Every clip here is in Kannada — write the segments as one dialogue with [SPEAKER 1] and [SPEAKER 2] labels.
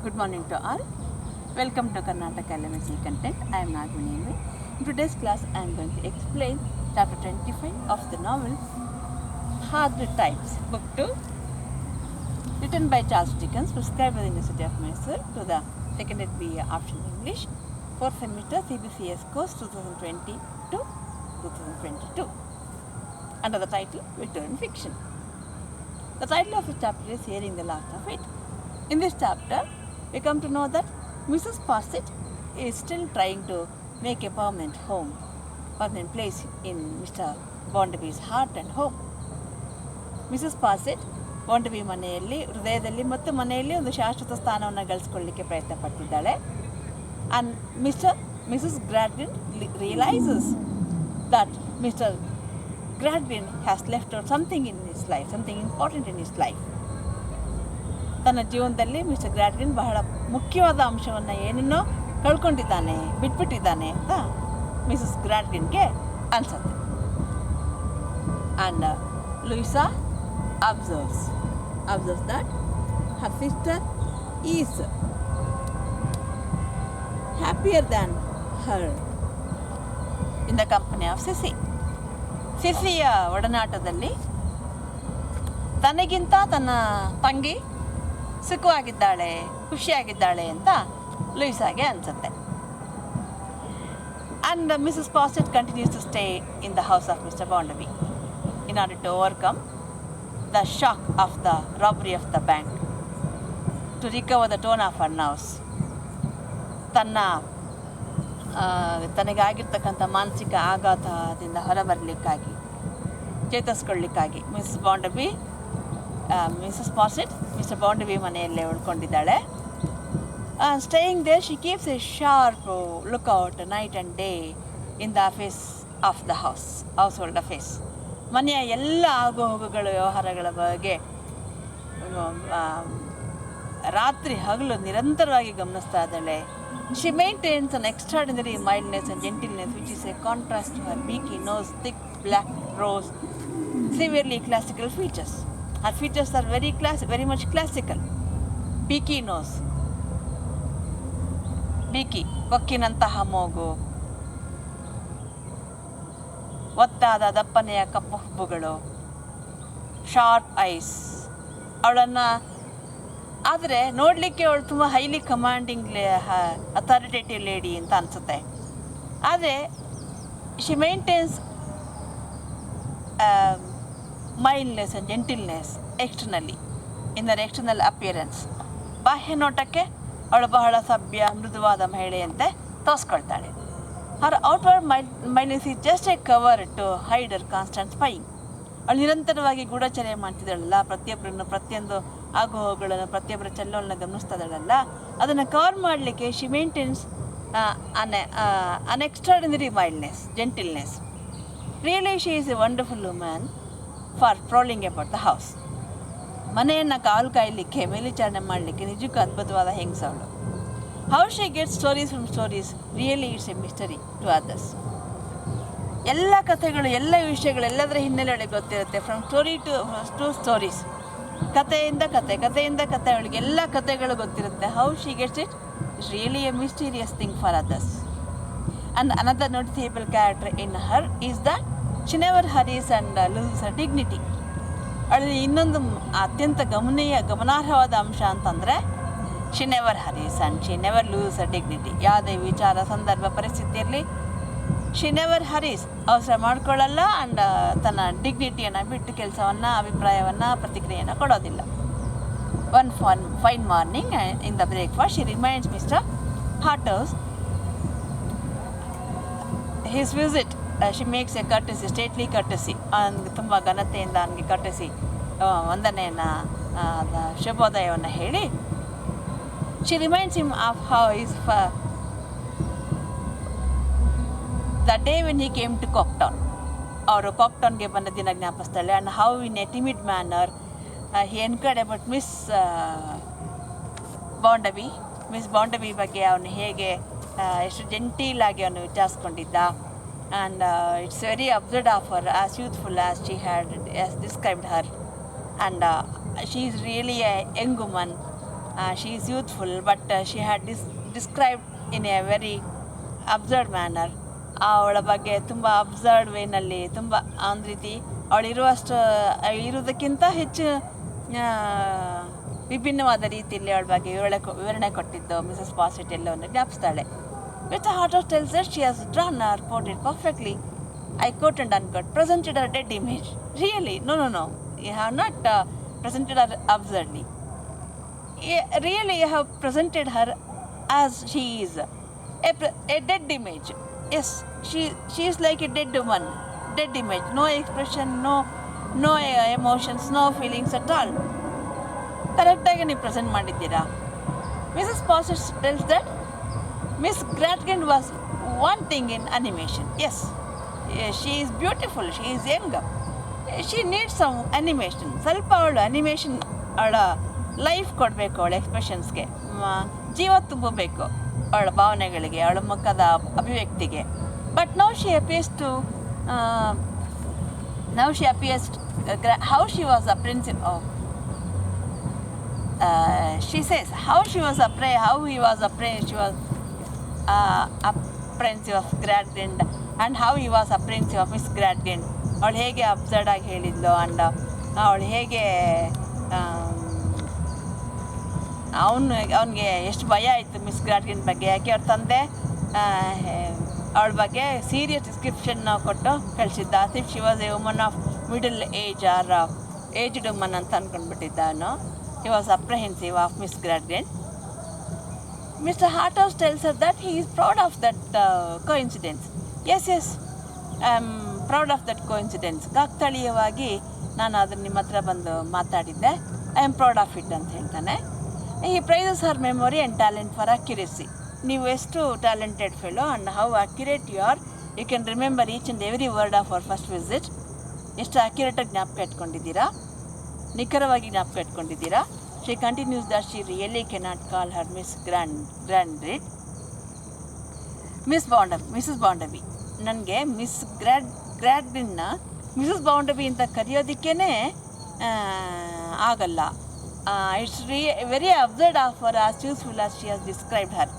[SPEAKER 1] Good morning to all. Welcome to Karnataka Elementary Content. I am Nagini. In today's class, I am going to explain chapter 25 of the novel Hard Times, book 2, written by Charles Dickens, prescribed by the University of Mysore to the secondary B.A option English, 4th semester CBCS course 2020 to 2022, under the title Victorian Fiction. The title of the chapter is Hearing the Last of It. In this chapter, we come to know that Mrs. Fawcett is still trying to make a permanent place in Mr. Bondaby's heart and home. Mrs. Fawcett ಬಾಂಡಬಿ ಮನೆಯಲ್ಲಿ ಹೃದಯದಲ್ಲಿ ಮತ್ತು ಮನೆಯಲ್ಲಿ ಒಂದು ಶಾಶ್ವತ ಸ್ಥಾನವನ್ನು ಗಳಿಸ್ಕೊಳ್ಳಿಕ್ಕೆ ಪ್ರಯತ್ನ ಪಡ್ತಿದ್ದಾಳೆ. And Mrs. Gradgrin realizes that Mr. Gradgrin has left out something in his life, something important in his life. ತನ್ನ ಜೀವನದಲ್ಲಿ ಮಿಸ್ಟರ್ ಗ್ರಾಡ್ವಿನ್ ಬಹಳ ಮುಖ್ಯವಾದ ಅಂಶವನ್ನು ಏನನ್ನೋ ಕಳ್ಕೊಂಡಿದ್ದಾನೆ, ಬಿಟ್ಬಿಟ್ಟಿದ್ದಾನೆ ಅಂತ ಮಿಸಸ್ ಗ್ರಾಡ್ವಿನ್ಗೆ ಅನಿಸುತ್ತೆ. And Louisa observes that her sister is happier than her in the company of Sissy. ಸಿಸಿಯ ಒಡನಾಟದಲ್ಲಿ ತನಗಿಂತ ತನ್ನ ತಂಗಿ ಸುಖವಾಗಿದ್ದಾಳೆ, ಖುಷಿಯಾಗಿದ್ದಾಳೆ ಅಂತ ಲೂಯಿಸಾಗೆ ಅನಿಸುತ್ತೆ. And Mrs. Fawcett continues to stay in the house of Mr. Bondaby in order to overcome the shock of the robbery of the bank, to recover the tone of her nerves. ತನಗಾಗಿರ್ತಕ್ಕಂಥ ಮಾನಸಿಕ ಆಘಾತದಿಂದ ಹೊರಬರಲಿಕ್ಕಾಗಿ, ಚೇತರಿಸ್ಕೊಳ್ಳಿಕ್ಕಾಗಿ ಮಿಸಸ್ ಫಾಸೆಟ್ ಮಿಸ್ಟರ್ ಬಾಂಡಬಿ ಮನೆಯಲ್ಲೇ ಉಳ್ಕೊಂಡಿದ್ದಾಳೆ. Staying there she keeps a sharp lookout night and day in the affairs of the household affairs. ಮನೆಯ ಎಲ್ಲ ಆಗುಹೋಗುಗಳ ವ್ಯವಹಾರಗಳ ಬಗ್ಗೆ ರಾತ್ರಿ ಹಗಲು ನಿರಂತರವಾಗಿ ಗಮನಿಸ್ತಾ ಇದ್ದಾಳೆ. She maintains an extraordinary mildness and gentleness, which is a contrast to her beaky nose, thick black brows, severely classical features. Her features are very much classical. Beaky nose, beaky, ಕೊಕ್ಕಿನಂತಹ ಮೂಗು, ಒತ್ತಾದ ದಪ್ಪನೆಯ ಕಪ್ಪು ಹುಬ್ಬುಗಳು, ಶಾರ್ಪ್ ಐಸ್. ಅವಳನ್ನು ಆದರೆ ನೋಡಲಿಕ್ಕೆ ಅವಳು ತುಂಬ ಹೈಲಿ ಕಮಾಂಡಿಂಗ್ ಅಥಾರಿಟೇಟಿವ್ ಲೇಡಿ ಅಂತ ಅನಿಸುತ್ತೆ. ಆದರೆ she maintains mildness and gentleness externally in their external appearance. ಬಾಹ್ಯ ನೋಟಕ್ಕೆ ಅವಳು ಬಹಳ ಸಭ್ಯ, ಮೃದುವಾದ ಮಹಿಳೆಯಂತೆ ತೋರಿಸ್ಕೊಳ್ತಾಳೆ. Her outward mildness is just a cover to hide her constant spying. ಅವಳು ನಿರಂತರವಾಗಿ ಗೂಢಚರ್ಯೆ ಮಾಡ್ತಿದ್ದಾಳಲ್ಲ, ಪ್ರತಿಯೊಂದು ಆಗುಹೋಗುಗಳನ್ನು, ಪ್ರತಿಯೊಬ್ಬರ ಚಲನವನ್ನು ಗಮನಿಸ್ತಾ ಇದ್ದಾಳಲ್ಲ, ಅದನ್ನು ಕವರ್ ಮಾಡಲಿಕ್ಕೆ she maintains an extraordinary mildness, gentleness. Really she is a wonderful woman for prowling about the house. ಮನೆಯನ್ನು ಕಾಲು ಕಾಯಲಿಕ್ಕೆ, ಮೇಲ್ವಿಚಾರಣೆ ಮಾಡಲಿಕ್ಕೆ ನಿಜಕ್ಕೂ ಅದ್ಭುತವಾದ ಹೆಂಗಸವಳು. How she get stories from stories, really it's a mystery to others. ಎಲ್ಲ ಕಥೆಗಳು, ಎಲ್ಲ ವಿಷಯಗಳು, ಎಲ್ಲದರ ಹಿನ್ನೆಲೆ ಅವಳಿಗೆ ಗೊತ್ತಿರುತ್ತೆ. ಫ್ರಮ್ ಸ್ಟೋರಿ ಟು ಸ್ಟೋರೀಸ್, ಕಥೆಯಿಂದ ಕಥೆ ಅವಳಿಗೆ ಎಲ್ಲ ಕಥೆಗಳು ಗೊತ್ತಿರುತ್ತೆ. How she gets it it's really a mysterious thing for others. And another ನೋಟಿಸೇಬಲ್ character in Har is that she never ಹರೀಸ್ and loses Har dignity. ಅವಳಲ್ಲಿ ಇನ್ನೊಂದು ಅತ್ಯಂತ ಗಮನಾರ್ಹವಾದ ಅಂಶ ಅಂತಂದರೆ she never ಹರೀಸ್ and she never loses Har dignity. ಯಾವುದೇ ವಿಚಾರ, ಸಂದರ್ಭ, ಪರಿಸ್ಥಿತಿಯಲ್ಲಿ ಶಿ ನೆವರ್ ಹರೀಸ್, ಅವಸರ ಮಾಡಿಕೊಳ್ಳಲ್ಲ. ಆ್ಯಂಡ್ ತನ್ನ ಡಿಗ್ನಿಟಿಯನ್ನು ಬಿಟ್ಟು ಕೆಲಸವನ್ನು, ಅಭಿಪ್ರಾಯವನ್ನು, ಪ್ರತಿಕ್ರಿಯೆಯನ್ನು ಕೊಡೋದಿಲ್ಲ. One fine morning in the breakfast she reminds Mr ಹಾಟರ್ಸ್ his visit. She makes a curtsy, stately curtsy. ಅವನಿಗೆ ತುಂಬ ಘನತೆಯಿಂದ ಅವನಿಗೆ ಕರ್ಟಸಿ ವಂದನೆಯನ್ನು, ಶುಭೋದಯವನ್ನು ಹೇಳಿ she reminds him of how is the day when he came to Coketown. ಅವರು ಕಾಕ್ಟೌನ್ಗೆ ಬಂದ ದಿನ ಜ್ಞಾಪಿಸ್ತಾಳೆ. And how in a timid manner he enquired about Miss Bounderby ಬಗ್ಗೆ ಅವನು ಹೇಗೆ ಎಷ್ಟು ಜೆಂಟೀಲಾಗಿ ಅವನು ವಿಚಾರಿಸ್ಕೊಂಡಿದ್ದ. And it's very absurd of Har, as youthful as she had described Har. And she is really A Young woman She is youthful, but she had described in a very absurd manner. ಅವಳ ಬಗ್ಗೆ ತುಂಬ ಅಬ್ಸರ್ಡ್ ವೇನಲ್ಲಿ ತುಂಬ ಒಂದು ರೀತಿ ಇರುವುದಕ್ಕಿಂತ ಹೆಚ್ಚು ವಿಭಿನ್ನವಾದ ರೀತಿಯಲ್ಲಿ ಅವಳ ಬಗ್ಗೆ ವಿವರಣೆ ಕೊಟ್ಟಿದ್ದು ಮಿಸಸ್ ಪಾಸೆಟ್ ಎಲ್ಲವನ್ನು ಜ್ಞಾಪಿಸ್ತಾಳೆ. With heart of tells that she has drawn her portrait perfectly. I quote and unquote, presented her dead image. Really? No. You have not presented her absurdly. Really, you have presented her as she is. A dead image. Yes, she is like a dead woman. Dead image. No expression, no emotions, no feelings at all. ಕರೆಕ್ಟಾಗಿ ನೀವು ಪ್ರೆಸೆಂಟ್ ಮಾಡಿದ್ದೀರಾ. Mrs Sparsit tells that Miss Gradgrind was wanting in animation. Yes, she is beautiful, she is young, she needs some animation. ಸ್ವಲ್ಪ ಅವಳು ಅನಿಮೇಷನ್, ಅವಳ ಲೈಫ್ ಕೊಡಬೇಕು, ಅವಳ ಎಕ್ಸ್ಪ್ರೆಷನ್ಸ್ಗೆ ಜೀವ ತುಂಬಬೇಕು, ಅವಳ ಭಾವನೆಗಳಿಗೆ, ಅವಳ ಮುಖದ ಅಭಿವ್ಯಕ್ತಿಗೆ. But now she appears to how she was apprehensive of she says how he was apprehensive of Gradgrind and how he was apprehensive of Miss Gradgrind. ಅವಳು ಹೇಗೆ ಅಬ್ಸರ್ಡ್ ಆಗಿ ಹೇಳಿದ್ಲು ಅಂಡ್ ಅವಳು ಹೇಗೆ ಅವನಿಗೆ ಎಷ್ಟು ಭಯ ಆಯಿತು ಮಿಸ್ ಗ್ರಾಟ್ಗಿನ್ ಬಗ್ಗೆ. ಯಾಕೆ ಅವ್ರ ತಂದೆ ಅವಳ ಬಗ್ಗೆ ಸೀರಿಯಸ್ ಡಿಸ್ಕ್ರಿಪ್ಷನ್ ಕೊಟ್ಟು ಕಳಿಸಿದ್ದ. If she was a woman of middle age or aged woman ಅಂತ ಅಂದ್ಕೊಂಡ್ಬಿಟ್ಟಿದ್ದ ಅವನು. He was apprehensive of Miss Gradgrind. Mr. Harthouse tells her that he is proud of that coincidence. Yes, I am proud of that coincidence. ಕಾಕ್ತಾಳೀಯವಾಗಿ ನಾನು ಅದನ್ನು ನಿಮ್ಮ ಹತ್ರ ಬಂದು ಮಾತಾಡಿದ್ದೆ. I am proud of it ಅಂತ ಹೇಳ್ತಾನೆ. He praises her memory and talent for accuracy. ನೀವು ಎಷ್ಟು talented fellow and how accurate you are. You can remember each and every word of our first visit. ಎಷ್ಟು ಅಕ್ಯುರೇಟಾಗಿ ಜ್ಞಾಪಕ ಇಟ್ಕೊಂಡಿದ್ದೀರಾ, ನಿಖರವಾಗಿ ಜ್ಞಾಪಕ ಇಟ್ಕೊಂಡಿದ್ದೀರಾ. She continues that she really cannot call her Miss Gradgrind. Mrs Bounderby. ನನಗೆ ಮಿಸ್ ಗ್ರಾಡ್ರಿಡ್ನ ಮಿಸಸ್ ಬಾಂಡಬಿ ಅಂತ ಕರೆಯೋದಕ್ಕೇ ಆಗಲ್ಲ. It's very absurd of her as useful as she has described her,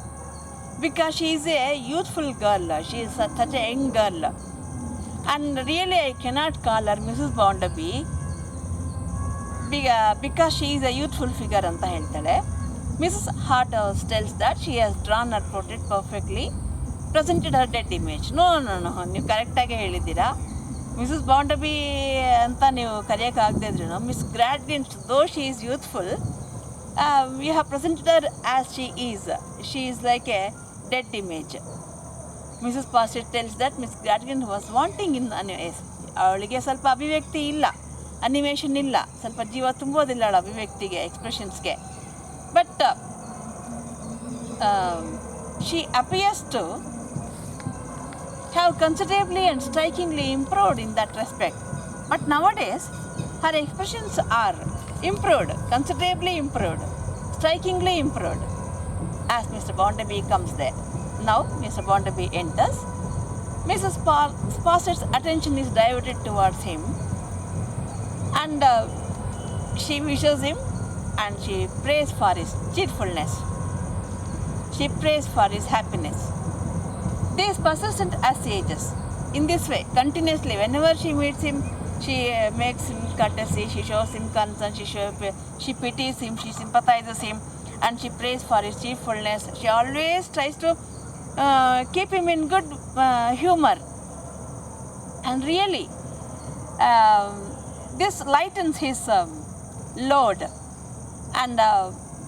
[SPEAKER 1] because she is a youthful girl, she is such A young girl, and really I cannot call her Mrs Bounderby because she is a youthful figure ಅಂತ ಹೇಳ್ತಾಳೆ. Mrs Harthouse tells that she has drawn her portrait perfectly, presented her dead image. No, ನೀವು ಕರೆಕ್ಟಾಗಿ ಹೇಳಿದ್ದೀರಾ. ಮಿಸಸ್ ಬಾಂಡಬಿ ಅಂತ ನೀವು ಕರೆಯೋಕ್ಕಾಗದೇ ಇದ್ರೂ Miss Gradgrind though she is youthful, you have presented her as she is like a dead image. Mrs Sparsit tells that Miss Gradgrind was wanting in ಅವಳಿಗೆ ಸ್ವಲ್ಪ ಅಭಿವ್ಯಕ್ತಿ ಇಲ್ಲ, ಅನಿಮೇಷನ್ ಇಲ್ಲ, ಸ್ವಲ್ಪ ಜೀವ ತುಂಬೋದಿಲ್ಲ ಅವಳ ಅಭಿವ್ಯಕ್ತಿಗೆ, ಎಕ್ಸ್ಪ್ರೆಷನ್ಸ್ಗೆ. But she appears to have considerably and strikingly improved in that respect. But nowadays, her expressions are improved, considerably improved, strikingly improved. As Mr. Bondaby comes there. Now, Mr. Bondaby enters. Mrs. Sposset's attention is diverted towards him, and she wishes him and she prays for his cheerfulness. She prays for his happiness. These persistent assages in this way continuously. Whenever she meets him, she makes him courtesy, she shows him concern, she pities him, she sympathizes him, and she prays for his cheerfulness. She always tries to keep him in good humor, and really this lightens his load. And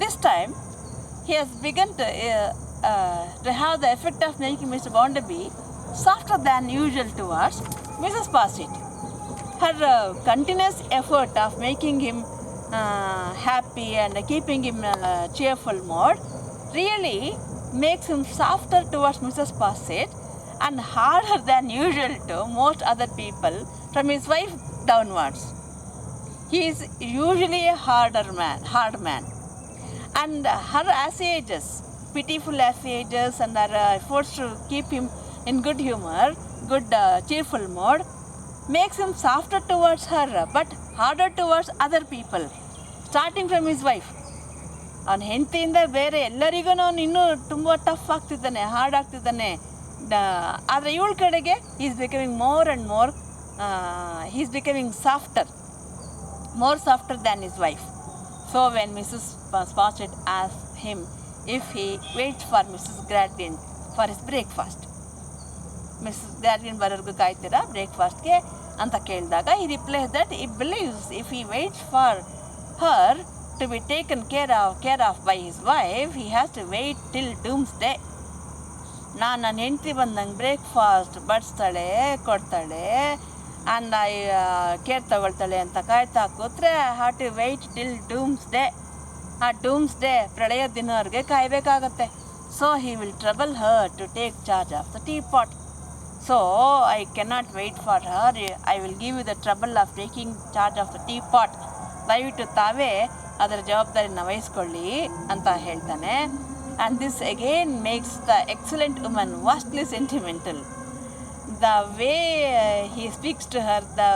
[SPEAKER 1] this time he has begun to have the effect of making Mr. Bondaby softer than usual towards Mrs. Sposset. Her continuous effort of making him happy and keeping him cheerful mode really makes him softer towards Mrs. Sposset and harder than usual to most other people from his wife downwards. He is usually a hard man, and her assages, pitiful assages, and her efforts to keep him in good humor, good cheerful mode, makes him softer towards her but harder towards other people, starting from his wife. ಅವನ ಹೆಂಡತಿಯಿಂದ ಬೇರೆ ಎಲ್ಲರಿಗೂ ಅವನು ಇನ್ನೂ ತುಂಬ ಟಫ್ ಆಗ್ತಿದ್ದಾನೆ, ಹಾರ್ಡ್ ಆಗ್ತಿದ್ದಾನೆ. ಆದರೆ ಇವಳ ಕಡೆಗೆ is becoming more and more, is becoming more softer than his wife. So when Mrs. Sparsit asked him if he waits for Mrs. Gradgrind for his breakfast, Mrs. Gradgrind ಬರೋರ್ಗು ಕಾಯ್ತೀರಾ ಬ್ರೇಕ್ಫಾಸ್ಟ್ಗೆ ಅಂತ ಕೇಳಿದಾಗ he replies that he believes if he waits for her to be taken care of by his wife, he has to wait till doomsday. ನನ್ನ ಹೆಂಡತಿ ಬಂದು ನಂಗೆ ಬ್ರೇಕ್ಫಾಸ್ಟ್ ಬಡಿಸ್ತಾಳೆ, ಕೊಡ್ತಾಳೆ, ಆ್ಯಂಡ್ ಕೇರ್ ತಗೊಳ್ತಾಳೆ ಅಂತ ಕಾಯ್ತಾ ಕೂತ್ರೆ have to wait till doomsday. ಆ ಡೂಮ್ಸ್ಡೇ ಪ್ರಳಯದ ದಿನವರೆಗೆ ಕಾಯಬೇಕಾಗತ್ತೆ. So he will trouble her to take charge of the teapot. So I cannot wait for her, I will give you the trouble of taking charge of the teapot. ದಯವಿಟ್ಟು ತಾವೇ ಅದರ ಜವಾಬ್ದಾರಿನ ವಹಿಸ್ಕೊಳ್ಳಿ ಅಂತ ಹೇಳ್ತಾನೆ. And this again makes the excellent woman vastly sentimental. The way he speaks to her, the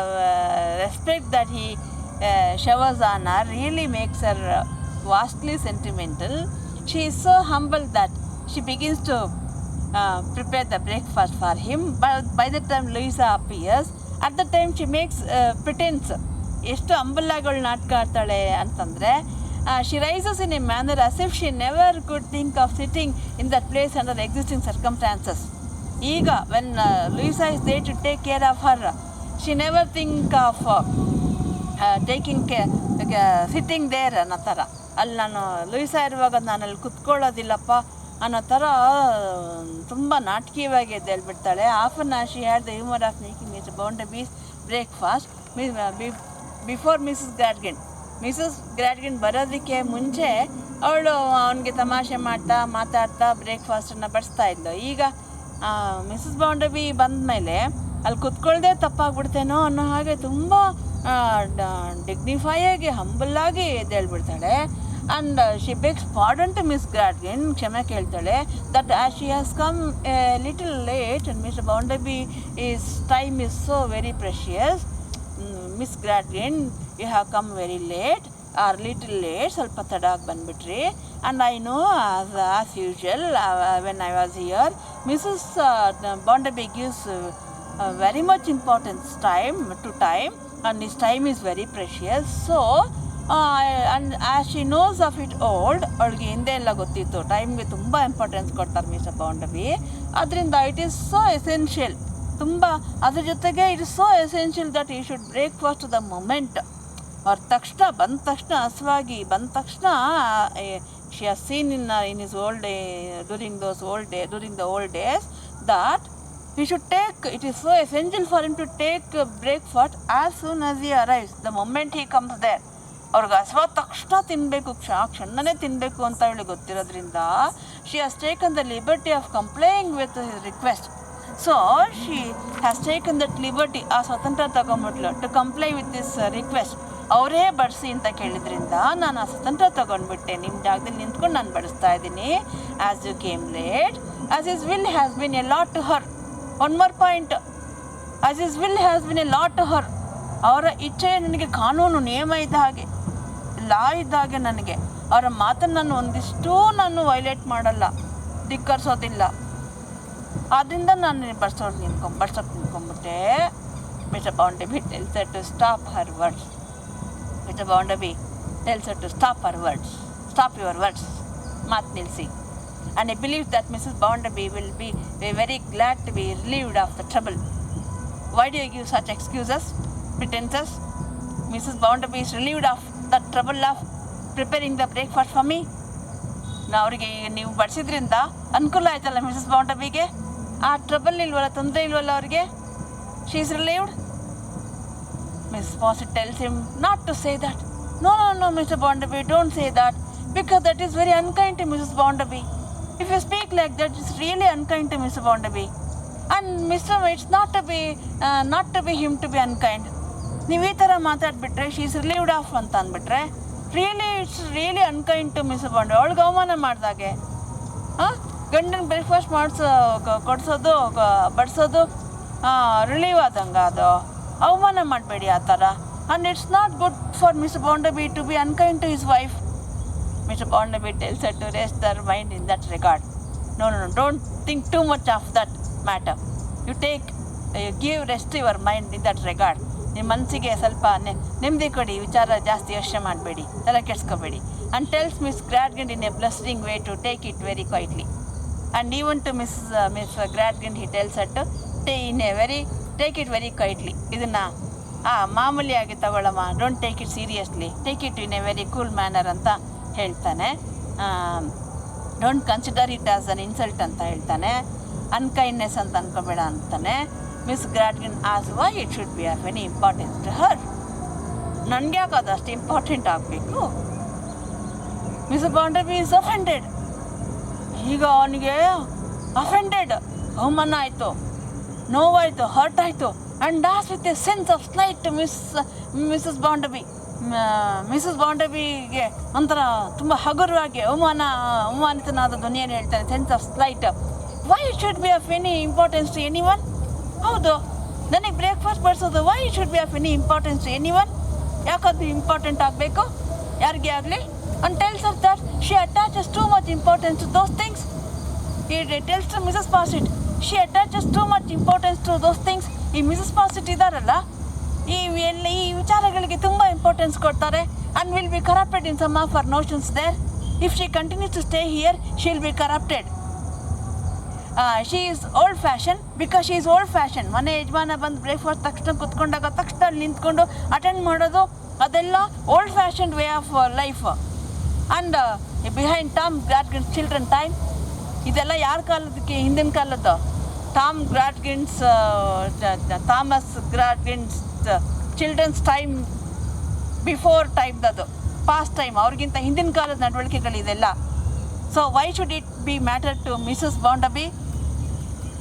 [SPEAKER 1] respect that he showers on her really makes her vastly sentimental. She is so humble that she begins to prepare the breakfast for him. But by the time Louisa appears, at the time she makes pretense. ಎಷ್ಟು ಹಂಬಲಾಗಳು ನಾಟಕ ಆಡ್ತಾಳೆ ಅಂತಂದರೆ, she rises in a manner as if she never could think of sitting in that place under the existing circumstances. ಈಗ when Louisa is there to take care of her, she never think of taking sitting there ಅನ್ನೋ ಥರ. ಅಲ್ಲಿ ನಾನು ಲೂಯಿಸಾ ಇರುವಾಗ ನಾನು ಅಲ್ಲಿ ಕುತ್ಕೊಳ್ಳೋದಿಲ್ಲಪ್ಪ ಅನ್ನೋ ಥರ ತುಂಬ ನಾಟಕೀಯವಾಗಿ ಎದ್ದೇಳ್ಬಿಡ್ತಾಳೆ. Often she had the humour of making Mr Bounderby's breakfast before Mrs Gradgrind ಬರೋದಕ್ಕೆ ಮುಂಚೆ ಅವಳು ಅವನಿಗೆ ತಮಾಷೆ ಮಾಡ್ತಾ ಮಾತಾಡ್ತಾ ಬ್ರೇಕ್ಫಾಸ್ಟನ್ನು ಬಡಿಸ್ತಾ ಇದ್ಲು. ಈಗ ಮಿಸಸ್ ಬೌಂಡರ್ಬಿ ಬಂದ ಮೇಲೆ ಅಲ್ಲಿ ಕುತ್ಕೊಳ್ಳದೆ ತಪ್ಪಾಗ್ಬಿಡ್ತೇನೋ ಅನ್ನೋ ಹಾಗೆ ತುಂಬ ಡಿಗ್ನಿಫೈಯಾಗಿ ಹಂಬಲಾಗಿ ಎದ್ದೇಳ್ಬಿಡ್ತಾಳೆ. And she begs pardon to Miss Gradgrind, ಕ್ಷಮೆ ಕೇಳ್ತಾಳೆ. That as she has come a little late and Mr Bounderby is time is so very precious. Miss Gradgrind, you have come very late or little late, ಸ್ವಲ್ಪ ತಡಾಗಿ ಬಂದುಬಿಟ್ರಿ. And I know as usual when I was here, Mrs Bounderby gives very much importance time, and his time is very precious. So and as she knows of it old, ಅವಳಿಗೆ ಹಿಂದೆ ಎಲ್ಲ ಗೊತ್ತಿತ್ತು ಟೈಮ್ಗೆ ತುಂಬ ಇಂಪಾರ್ಟೆನ್ಸ್ ಕೊಡ್ತಾರೆ ಮಿಸ್ಟರ್ ಬೌಂಡರ್ಬಿ. ಅದರಿಂದ ಇಟ್ ಈಸ್ ಸೋ ಎಸೆನ್ಷಿಯಲ್, ತುಂಬ ಅದ್ರ ಜೊತೆಗೆ it is so essential that you should breakfast the moment. ಅವ್ರ ತಕ್ಷಣ ಬಂದ ತಕ್ಷಣ ಹಸುವಾಗಿ ಬಂದ ತಕ್ಷಣ she has seen in his during the old days that he should take, it is so essential for him to take breakfast as soon as he arrives, the moment he comes there. ಅವ್ರಿಗೆ ಹಸುವಾದ ತಕ್ಷಣ ತಿನ್ನಬೇಕು, ಕ್ಷಣನೇ ತಿನ್ನಬೇಕು ಅಂತ ಹೇಳಿ ಗೊತ್ತಿರೋದ್ರಿಂದ she has taken the liberty of complying with his request. So she has taken that liberty, ಆ ಸ್ವತಂತ್ರ ತಗೊಂಡ್ಬಿಟ್ಲು to comply with this request. ಅವರೇ ಬಡಿಸಿ ಅಂತ ಕೇಳಿದ್ರಿಂದ ನಾನು ಆ ಸ್ವತಂತ್ರ ತಗೊಂಡ್ಬಿಟ್ಟೆ, ನಿಮ್ಮ ಜಾಗದಲ್ಲಿ ನಿಂತ್ಕೊಂಡು ನಾನು ಬಡಿಸ್ತಾ ಇದ್ದೀನಿ. as you came late, as his will has been a lot to her. One more point, as is will has been a lot to her. ಅವರ ಇಚ್ಛೆ ನನಗೆ ಕಾನೂನು ನಿಯಮ ಇದ್ದ ಹಾಗೆ, ಲಾ ಇದ್ದ ಹಾಗೆ. ನನಗೆ ಅವರ ಮಾತನ್ನು ಒಂದಿಷ್ಟು ನಾನು ವೈಲೇಟ್ ಮಾಡಲ್ಲ, ಧಿಕ್ಕರಿಸೋದಿಲ್ಲ. ಆದ್ದರಿಂದ ನಾನು ಬಡ್ಸೋಕೆ ನಿಂತ್ಕೊಂಡ್ಬಿಟ್ಟೆ. Mr Bounderby tells her to stop her words. Mr Bounderby tells her to stop her words. Stop your words, ಮಾತು ನಿಲ್ಲಿಸಿ. And I believe that Mrs. Bounderby will be very glad to be relieved of the trouble. Why do you give such excuses, pretenses? Mrs. Bounderby is relieved of the trouble of preparing the breakfast for me. ನಾ ಅವರಿಗೆ ನೀವು ಬಡಿಸಿದ್ರಿಂದ ಅನುಕೂಲ ಆಯ್ತಲ್ಲ ಮಿಸಸ್ ಬೌಂಡರ್ಬಿಗೆ, ಆ ಟ್ರಬಲ್ ಇಲ್ವಲ್ಲ, ತೊಂದರೆ ಇಲ್ವಲ್ಲ ಅವರಿಗೆ. She is relieved. Miss Sparsit tells him not to say that. No, Mr. Bounderby, don't say that, because that is very unkind to Mrs. Bounderby. If you speak like that, it's really unkind to Mr. Bounderby. And Mr. It's not to be him to be unkind. ನೀವು ಈ ಥರ ಮಾತಾಡ್ಬಿಟ್ರೆ ಶಿ ಈಸ್ ರಿಲೀವ್ಡ್ ಆಫ್ ಅಂತ ಅಂದ್ಬಿಟ್ರೆ it's really unkind to Miss Bounderby. ಅವಳಿಗೆ ಅವಮಾನ ಮಾಡಿದಾಗೆ. ಗಂಡನ ಬ್ರೇಕ್ಫಾಸ್ಟ್ ಕೊಡಿಸೋದು ಬಡಿಸೋದು ರಿಲೀವ್ ಆದಂಗೆ, ಅದು ಅವಮಾನ ಮಾಡಬೇಡಿ ಆ ಥರ. And it's not good for Miss Bounderby to be unkind to his wife. Mr. Barnaby tells her to rest her mind in that regard. No, don't think too much of that matter. You give rest to your mind in that regard. ನಿಮ್ಮ ಮನಸ್ಸಿಗೆ ಸ್ವಲ್ಪ ನೆಮ್ಮದಿ ಕೊಡಿ, ವಿಚಾರ ಜಾಸ್ತಿ ಯೋಚನೆ ಮಾಡಬೇಡಿ, ತಲೆ ಕೆಡಿಸ್ಕೋಬೇಡಿ. And tells Miss Gradgrind in a blustering way to take it very quietly. And even to Miss Gradgrind he tells her to take it very quietly. ಇದನ್ನು ಮಾಮೂಲಿಯಾಗಿ ತಗೊಳ್ಳಮ್ಮ, don't take it seriously, take it in a very cool manner ಅಂತ ಹೇಳ್ತಾನೆ. Don't consider it as an insult ಅಂತ ಹೇಳ್ತಾನೆ. ಅನ್ಕೈಂಡ್ನೆಸ್ ಅಂತ ಅನ್ಕೋಬೇಡ ಅಂತಾನೆ. Miss Gradgrind as why it should be of any importance to her. ನನಗೆ ಯಾಕೆ ಅದಷ್ಟು ಇಂಪಾರ್ಟೆಂಟ್ ಆಗಬೇಕು? Miss Bounderby is offended. ಈಗ ಅವನಿಗೆ ಅಫೆಂಡೆಡ್, ಅವಮಾನ ಆಯಿತು, ನೋವಾಯಿತು, ಹರ್ಟ್ ಆಯಿತು. And as with a sense of slight to Mrs Bounderby. Mrs ಬಾಂಡರ್ಬಿಗೆ ಒಂಥರ ತುಂಬ ಹಗುರವಾಗಿ ಅವಮಾನಿತನಾದ ಧ್ವನಿಯನ್ನು ಹೇಳ್ತಾನೆ. Sense of slight. Why it should be of any importance to anyone? ಹೌದು, ನನಗೆ ಬ್ರೇಕ್ಫಾಸ್ಟ್ ಬಡಿಸೋದು why it should be of any importance to anyone? ಯಾಕದು ಇಂಪಾರ್ಟೆಂಟ್ ಆಗಬೇಕು ಯಾರಿಗೆ ಆಗಲಿ? And tells her that she attaches too much importance to those things. He tells to Mrs. Bassett she attaches too much importance to those things. ಈ ಮಿಸಸ್ ಬಾಸೆಟ್ ಇದ್ದಾರಲ್ಲ, ಈ ವಿಚಾರಗಳಿಗೆ ತುಂಬ ಇಂಪಾರ್ಟೆನ್ಸ್ ಕೊಡ್ತಾರೆ. and will be corrupted in some of her notions there. If she continues to stay here, she will be corrupted. She is old fashioned because she is old fashioned. ಮನೆ ಯಜಮಾನ ಬಂದು ಬ್ರೇಕ್ಫಾಸ್ಟ್ ತಕ್ಷಣ ಕುತ್ಕೊಂಡಾಗ ತಕ್ಷಣ ಅಲ್ಲಿ ನಿಂತ್ಕೊಂಡು ಅಟೆಂಡ್ ಮಾಡೋದು, ಅದೆಲ್ಲ old fashioned way of life. And behind Tom Gradgrind's children time, ಇದೆಲ್ಲ ಯಾರ ಕಾಲದಕ್ಕೆ? ಹಿಂದಿನ ಕಾಲದ್ದು. Thomas Gradgrind's children's time before ಟೈಮ್ದದು, ಪಾಸ್ಟ್ ಟೈಮ್, ಅವ್ರಿಗಿಂತ ಹಿಂದಿನ ಕಾಲದ ನಡವಳಿಕೆಗಳಿದೆಲ್ಲ. So why should it be matter to Mrs Bounderby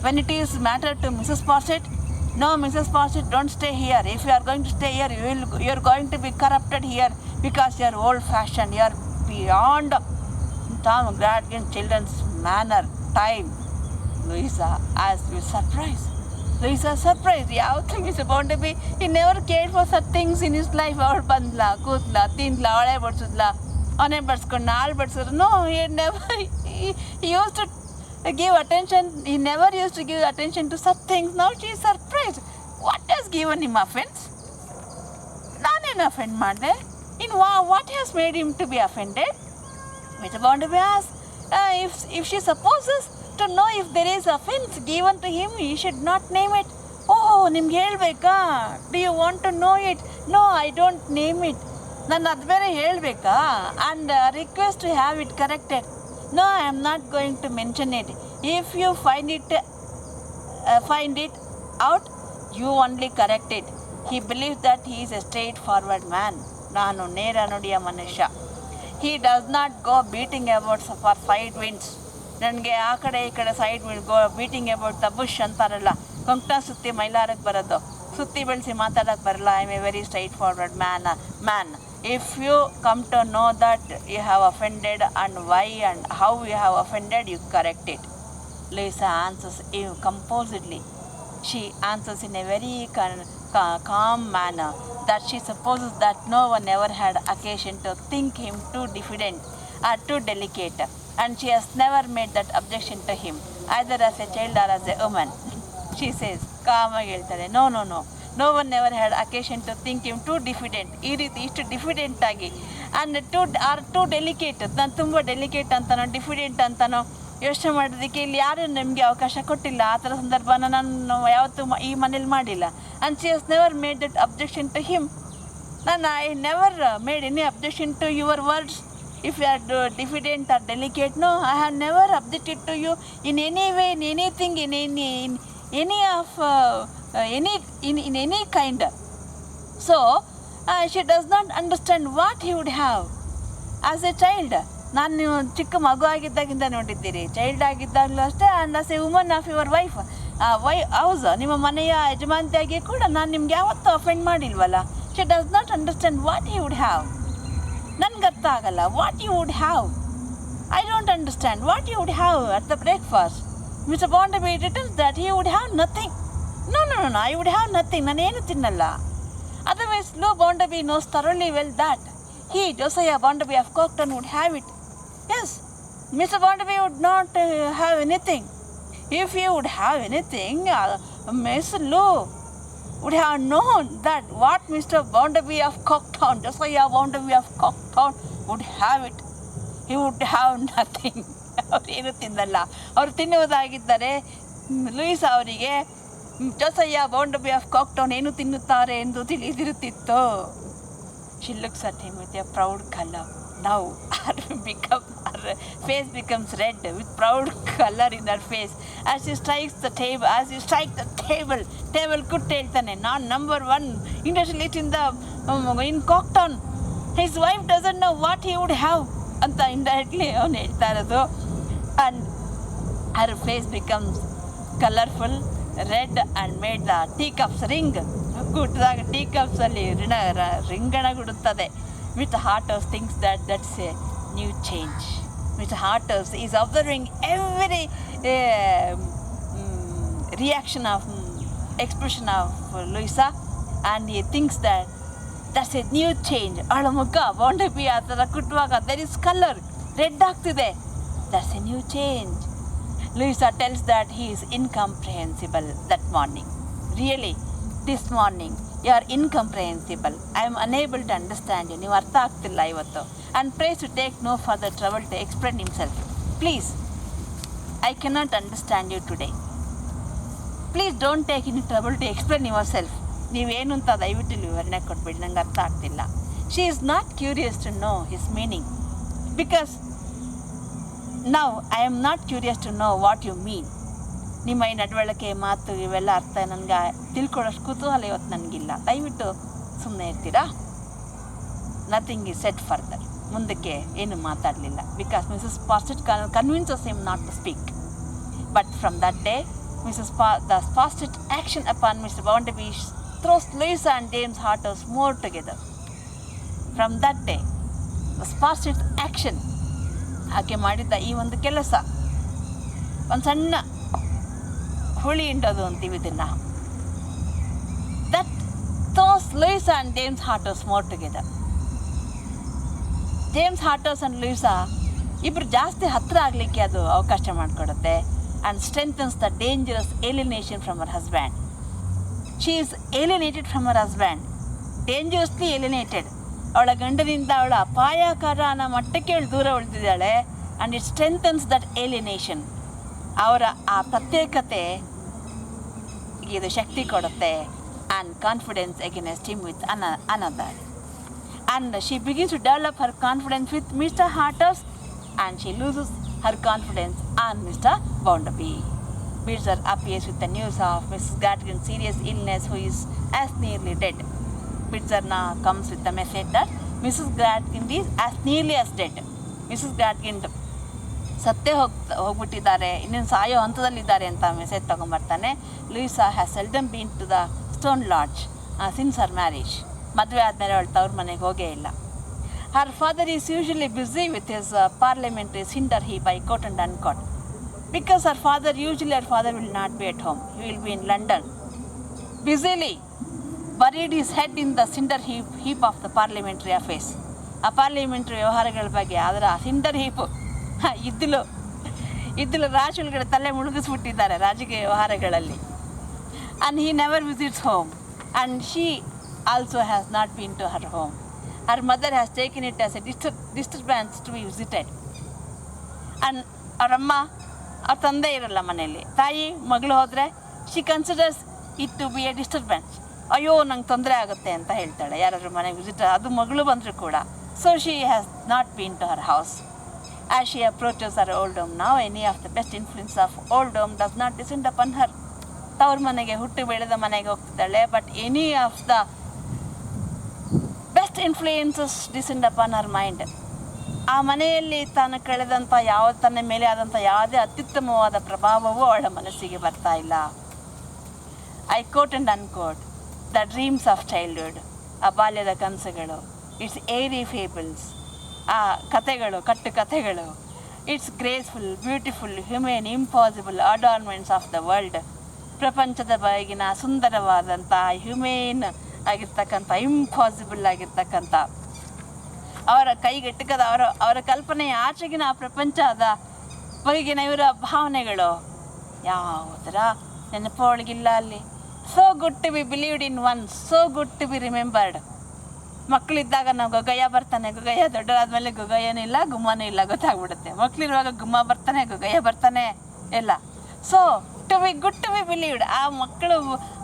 [SPEAKER 1] when it is matter to Mrs. Bassett? No, Mrs. Bassett, don't stay here. If you are going to stay here, you are going to be corrupted here because you are old fashioned. You are beyond Tom Gradgrind children's manner, time. Louisa asked with surprise. Louisa surprised. Yavathu Mr. Barnaby, he never cared for such things in his life. Avಳು ಬಂದ್ಲಾ, ಕೂತ್ಲಾ, ತಿಂದ್ಲಾ, ಹಳೆ ಬಡ್ಸಿದ್ಲಾ, ಅವನೇ ಬಡ್ಸ್ಕೊಂಡು ನಾಳೆ ಬಡ್ಸಿದ್ರು. No, he used to give attention. He never used to give attention to such things. Now she is surprised. What has given him offense? Nanen offend madde? In what has made him to be offended? Mr. Barnaby asked. If she supposes to know if there is offense given to him, he should not name it. Oh, nimge helbeka? Do you want to know it? No, I don't name it. Nan adu bere helbeka? And request to have it corrected. No, I am not going to mention it. If you find it out, you only correct it. He believes that he is a straightforward man. Nanu nera nudiya manusha. He does not go beating about for side winds. ನನಗೆ ಆ ಕಡೆ ಈ ಕಡೆ side wind go beating about the bush ಅಂತಾರಲ್ಲ, ಕೊಂಕ್ಟ ಸುತ್ತಿ ಮೈಲಾರಕ್ಕೆ ಬರೋದು, ಸುತ್ತಿ ಬೆಳೆಸಿ ಮಾತಾಡೋಕ್ಕೆ ಬರಲ್ಲ. I am A very straight forward man. If you come to know that you have offended and why and how you have offended, you correct it. Louisa answers composedly. She answers in a very calm manner that she supposes that no one ever had occasion to think him too diffident or too delicate, and she has never made that objection to him, either as a child or as a woman. She says, calmagi ಹೇಳ್ತಾರೆ, no one never had occasion to think him too diffident. ಈ ರೀತಿ ಇಷ್ಟು ಡಿಫಿಡೆಂಟ್ ಆಗಿ ಆ್ಯಂಡ್ ಟೂ ಡೆಲಿಕೇಟ್, ನಾನು ತುಂಬ ಡೆಲಿಕೇಟ್ ಅಂತಾನೋ ಡಿಫಿಡೆಂಟ್ ಅಂತಾನೋ ಯೋಚನೆ ಮಾಡೋದಕ್ಕೆ ಇಲ್ಲಿ ಯಾರು ನಮಗೆ ಅವಕಾಶ ಕೊಟ್ಟಿಲ್ಲ. ಆ ಥರ ಸಂದರ್ಭನ ನಾನು ಯಾವತ್ತೂ ಈ ಮನೇಲಿ ಮಾಡಿಲ್ಲ. And she has never made that objection to him. I never made any objection to your words. If you are diffident or delicate, no, I have never objected to you in any way, in anything, in any kind. So she does not understand what he would have as a child. ನಾನು ಚಿಕ್ಕ ಮಗು ಆಗಿದ್ದಾಗಿಂದ ನೋಡಿದ್ದೀರಿ, ಚೈಲ್ಡ್ ಆಗಿದ್ದಾಗಲೂ ಅಷ್ಟೇ. And as a woman of your wife, house, ನಿಮ್ಮ ಮನೆಯ ಯಜಮಾನತೆಯಾಗಿ ಕೂಡ ನಾನು ನಿಮ್ಗೆ ಯಾವತ್ತೂ ಅಫೆಂಡ್ ಮಾಡಿಲ್ವಲ್ಲ. She does not understand what he would have. ನನಗೆ ಅರ್ಥ ಆಗಲ್ಲ. What you would have, I don't understand. What you would have at the breakfast? Mr Bounderby returns that he would have nothing. No, I would have nothing. ನಾನೇನು ತಿನ್ನಲ್ಲ. Otherwise, Lou Barnaby knows thoroughly well that he, Josiah Barnaby of Cocketon, would have it. Yes, Mr. Bondaby would not have anything. If he would have anything, Miss Lou would have known that what Mr. Bondaby of Cocktown, Josiah Bondaby of Cocktown would have it. He would have nothing. ಅವ್ರು ಏನು ತಿನ್ನಲ್ಲ. ಅವರು ತಿನ್ನುವುದಾಗಿದ್ದರೆ ಲೂಯಿಸ್ ಅವರಿಗೆ ಜೋಸಯ್ಯ ಬೌಂಡಬಿ ಆಫ್ ಕಾಕ್ಟೌನ್ ಏನು ತಿನ್ನುತ್ತಾರೆ ಎಂದು ತಿಳಿದಿರುತ್ತಿತ್ತು. She looks at him with a proud color. Now her face becomes red with proud color in her face as she strikes the table. Table ಕುಟ್ಟು ಹೇಳ್ತಾನೆ, ನಾನು number 1 industrialist in Cocktown. His wife doesn't know what he would have ಅಂತ ಇಂಡೈರೆಕ್ಟ್ಲಿ ಅವನು ಹೇಳ್ತಾ ಇರೋದು. And her face becomes colorful, red and made the teacups ring. ಕುಟ್ಟಿದಾಗ ಟೀಕಪ್ಸಲ್ಲಿ ರಿಂಗಣಗುಡುತ್ತದೆ. Mr. Hartos thinks that's a new change. Mr. Hartos is observing every reaction of expression of Louisa, and he thinks that's a new change. ಅವಳ ಮುಖ ಬೌಂಡಬಿ ಆ ಥರ ಕುಟ್ಟುವಾಗ there is color, ರೆಡ್ ಆಗ್ತಿದೆ. That's a new change. Louisa tells that he is incomprehensible that morning. Really, this morning you are incomprehensible. I am unable to understand you. ನೀವು ಅರ್ಥ ಆಗ್ತಿಲ್ಲ ಇವತ್ತು. And prays to take no further trouble to explain himself. Please, I cannot understand you today. Please don't take any trouble to explain yourself. ನೀವೇನು ಅಂತ ದಯವಿಟ್ಟು ವಿವರಣೆ ಕೊಟ್ಬಿಡಿ, ನಂಗೆ ಅರ್ಥ ಆಗ್ತಿಲ್ಲ. She is not curious to know his meaning because now I am not curious to know what you mean. ನಿಮ್ಮ ಈ ನಡವಳಿಕೆ ಮಾತು ಇವೆಲ್ಲ ಅರ್ಥ ನನಗೆ ತಿಳ್ಕೊಳ್ಳೋಷ್ಟು ಕುತೂಹಲ ಇವತ್ತು ನನಗಿಲ್ಲ. ದಯವಿಟ್ಟು ಸುಮ್ಮನೆ ಇರ್ತೀರಾ? Nothing is set further. ಮುಂದಕ್ಕೆ ಏನು ಮಾತಾಡಲಿಲ್ಲ. Because Mrs Sparsit convinces him not to speak. But from that day the Sparsit action upon Mr. Bounderby throws Louisa and James Hartos more together. From that day, the Sparsit action ಆಕೆ ಮಾಡಿದ್ದ ಈ ಒಂದು ಕೆಲಸ ಒಂದು ಸಣ್ಣ ಹುಳಿ ಹಿಂಡೋದು ಅಂತೀವಿ ಇದನ್ನು, that throws Louisa and James Hartos more together. James Hartos and Louisa ಇಬ್ಬರು ಜಾಸ್ತಿ ಹತ್ತಿರ ಆಗಲಿಕ್ಕೆ ಅದು ಅವಕಾಶ ಮಾಡಿಕೊಡುತ್ತೆ. And strengthens the dangerous alienation from her husband. She is alienated from her husband, dangerously alienated. ಅವಳ ಗಂಡನಿಂದ ಅವಳ ಅಪಾಯಕರ ಅನ್ನೋ ಮಟ್ಟಕ್ಕೆ ಅವಳು ದೂರ ಉಳಿದಿದ್ದಾಳೆ. and it strengthens that alienation. ಅವರ ಆ ಪ್ರತ್ಯೇಕತೆ ಇದು ಶಕ್ತಿ ಕೊಡುತ್ತೆ. and confidence against him with another. And she begins to develop her confidence with Mr. Hartos, and she loses her confidence on Mr. Bounderby. Mysore appears with the news of Mrs. Gatkin's serious illness, who is as nearly dead. Mysore now comes with the message that Mrs. Gatkin is as nearly as dead. Mrs. Gatkin ಸತ್ತೇ ಹೋಗ್ಬಿಟ್ಟಿದ್ದಾರೆ, ಇನ್ನೇನು ಸಾಯೋ ಹಂತದಲ್ಲಿದ್ದಾರೆ ಅಂತ ಮೆಸೇಜ್ ತೊಗೊಂಬರ್ತಾನೆ. Louisa has seldom been to the Stone Lodge since her marriage. ಮದುವೆ ಆದಮೇಲೆ ಅವಳು ತವ್ರ ಮನೆಗೆ ಹೋಗೇ ಇಲ್ಲ. Her father is usually busy with his parliamentary cinder heap, I quote and unquote. Because her father will not be at home. He will be in London. Busily buried his head in the cinder heap of the parliamentary affairs. ಆ ಪಾರ್ಲಿಮೆಂಟ್ರಿ ವ್ಯವಹಾರಗಳ ಬಗ್ಗೆ ಅದರ ಸಿಂಡರ್ ಹೀಪು ಇದ್ದಲು ರಾಜುಗಳಗಡೆ ತಲೆ ಮುಳುಗಿಸ್ಬಿಟ್ಟಿದ್ದಾರೆ ರಾಜಕೀಯ ವ್ಯವಹಾರಗಳಲ್ಲಿ. And he never visits home. And she also has not been to her home. Her mother has taken it as a disturbance to be visited. And ಅವರಮ್ಮ ಅವ್ರ ತಂದೆ ಇರಲ್ಲ ಮನೆಯಲ್ಲಿ, ತಾಯಿ ಮಗಳು ಹೋದರೆ she considers it to be a disturbance. ಅಯ್ಯೋ ನಂಗೆ ತೊಂದರೆ ಆಗುತ್ತೆ ಅಂತ ಹೇಳ್ತಾಳೆ ಯಾರಾದ್ರೂ ಮನೆಗೆ ವಿಸಿಟ್, ಅದು ಮಗಳು ಬಂದರೂ ಕೂಡ. So she has not been to her house. As she approaches her old home now, any of the best influence of old home does not descend upon her. ತವ್ರ ಮನೆಗೆ ಹುಟ್ಟು ಬೆಳೆದ ಮನೆಗೆ ಹೋಗ್ತಿದ್ದಾಳೆ, but any of the best influences descend upon her mind. ಆ ಮನೆಯಲ್ಲಿ ತಾನು ಕಳೆದಂಥ ತನ್ನ ಮೇಲೆ ಆದಂಥ ಯಾವುದೇ ಅತ್ಯುತ್ತಮವಾದ ಪ್ರಭಾವವೂ ಅವಳ ಮನಸ್ಸಿಗೆ ಬರ್ತಾ ಇಲ್ಲ. I quote and unquote the dreams of childhood, ಆ ಬಾಲ್ಯದ ಕನಸುಗಳು, ಇಟ್ಸ್ ಏರಿ ಫೇಬಲ್ಸ್, ಆ ಕಥೆಗಳು, ಕಟ್ಟು ಕಥೆಗಳು, it's graceful, beautiful, humane, impossible adornments of the world. ಪ್ರಪಂಚದ ಬಗೆಗಿನ ಸುಂದರವಾದಂಥ ಹ್ಯೂಮೇನ್ ಆಗಿರ್ತಕ್ಕಂಥ, ಇಂಪಾಸಿಬಲ್ ಆಗಿರ್ತಕ್ಕಂಥ ಅವರ ಕೈಗೆಟಕದ ಅವರ ಕಲ್ಪನೆಯ ಆಚೆಗಿನ ಆ ಪ್ರಪಂಚ ಅದ ಬಗೆಗಿನ ಇವರ ಭಾವನೆಗಳು ಯಾವುದರ ನೆನಪು ಒಳಗಿಲ್ಲ ಅಲ್ಲಿ. So good to be believed in one, so good to be remembered. ಮಕ್ಕಳಿದ್ದಾಗ ನಾವು ಗೊಗಯ್ಯ ಬರ್ತಾನೆ, ಗೊಗಯ್ಯ ದೊಡ್ಡದಾದ್ಮೇಲೆ ಗೊಗಯ್ಯನೂ ಇಲ್ಲ ಗುಮ್ಮನೂ ಇಲ್ಲ ಗೊತ್ತಾಗ್ಬಿಡುತ್ತೆ. ಮಕ್ಕಳಿರುವಾಗ ಗುಮ್ಮ ಬರ್ತಾನೆ, ಗೊಗಯ್ಯ ಬರ್ತಾನೆ ಎಲ್ಲ. So to be good to be believed, ಆ ಮಕ್ಕಳು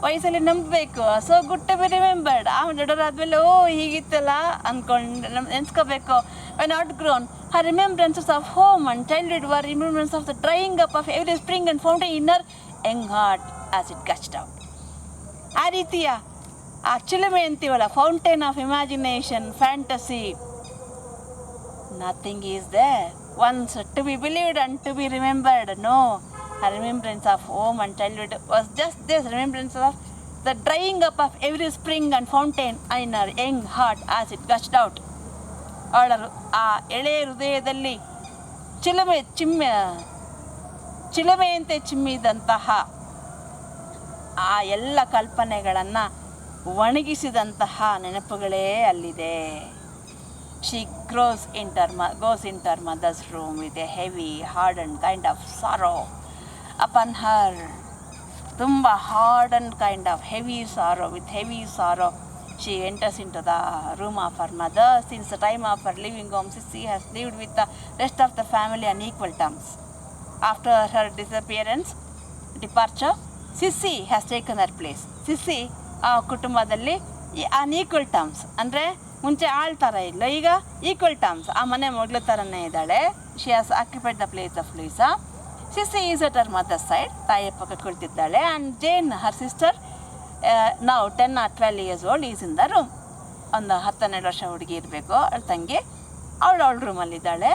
[SPEAKER 1] ವಯಸ್ಸಲ್ಲಿ ನಂಬಬೇಕು. So good to be remembered, ಆ ದೊಡ್ಡವರಾದ್ಮೇಲೆ ಓ ಹೀಗಿತ್ತಲ್ಲ ಅಂದ್ಕೊಂಡು ನೆನ್ಸ್ಕೋಬೇಕು. When not grown, her remembrances of home and childhood were remembrances of the drying up of every spring and fountain in her young heart as it gushed out. ಆ ರೀತಿಯ ಆ ಚಿಲುಮೆ ಅಂತೀವಲ್ಲ, fountain of imagination, fantasy, nothing is there once to be believed and to be remembered. No, a remembrance of home and childhood was just this remembrance of the drying up of every spring and fountain in her young heart as it gushed out. ಅವಳ ಆ ಎಳೆಯ ಹೃದಯದಲ್ಲಿ ಚಿಲುಮೆಯಂತೆ ಚಿಮ್ಮಿದಂತಹ ಆ ಎಲ್ಲ ಕಲ್ಪನೆಗಳನ್ನು ಒಣಗಿಸಿದಂತಹ ನೆನಪುಗಳೇ ಅಲ್ಲಿದೆ. She goes into her mother's room with a heavy, hardened kind of sorrow upon her. ತುಂಬ hardened kind of heavy sorrow, with heavy sorrow she enters into the room of her mother. Since the time of her leaving home, Sissy has lived with the rest of the family on equal terms. After her departure, Sissy has taken her place. Sissy ಆ ಕುಟುಂಬದಲ್ಲಿ ಅನ್ಈಕ್ವಲ್ ಟರ್ಮ್ಸ್, ಅಂದರೆ ಮುಂಚೆ ಆಳ್ತಾರ ಇಲ್ಲ, ಈಗ ಈಕ್ವಲ್ ಟರ್ಮ್ಸ್, ಆ ಮನೆ ಮಗಳ ಥರನೇ ಇದ್ದಾಳೆ. She has occupied the place of Louisa. Sissy is at her mother side, ತಾಯಿಯ ಪಕ್ಕ ಕುಳಿತಿದ್ದಾಳೆ. ಆ್ಯಂಡ್ ಜೇನ್, ಹರ್ ಸಿಸ್ಟರ್, ನಾವು 10 or 12 years old, is in the room. ಒಂದು 10-12 ವರ್ಷ ಹುಡುಗಿ ಇರಬೇಕು, ಅವಳ ತಂಗಿ, ಅವಳ ರೂಮಲ್ಲಿದ್ದಾಳೆ.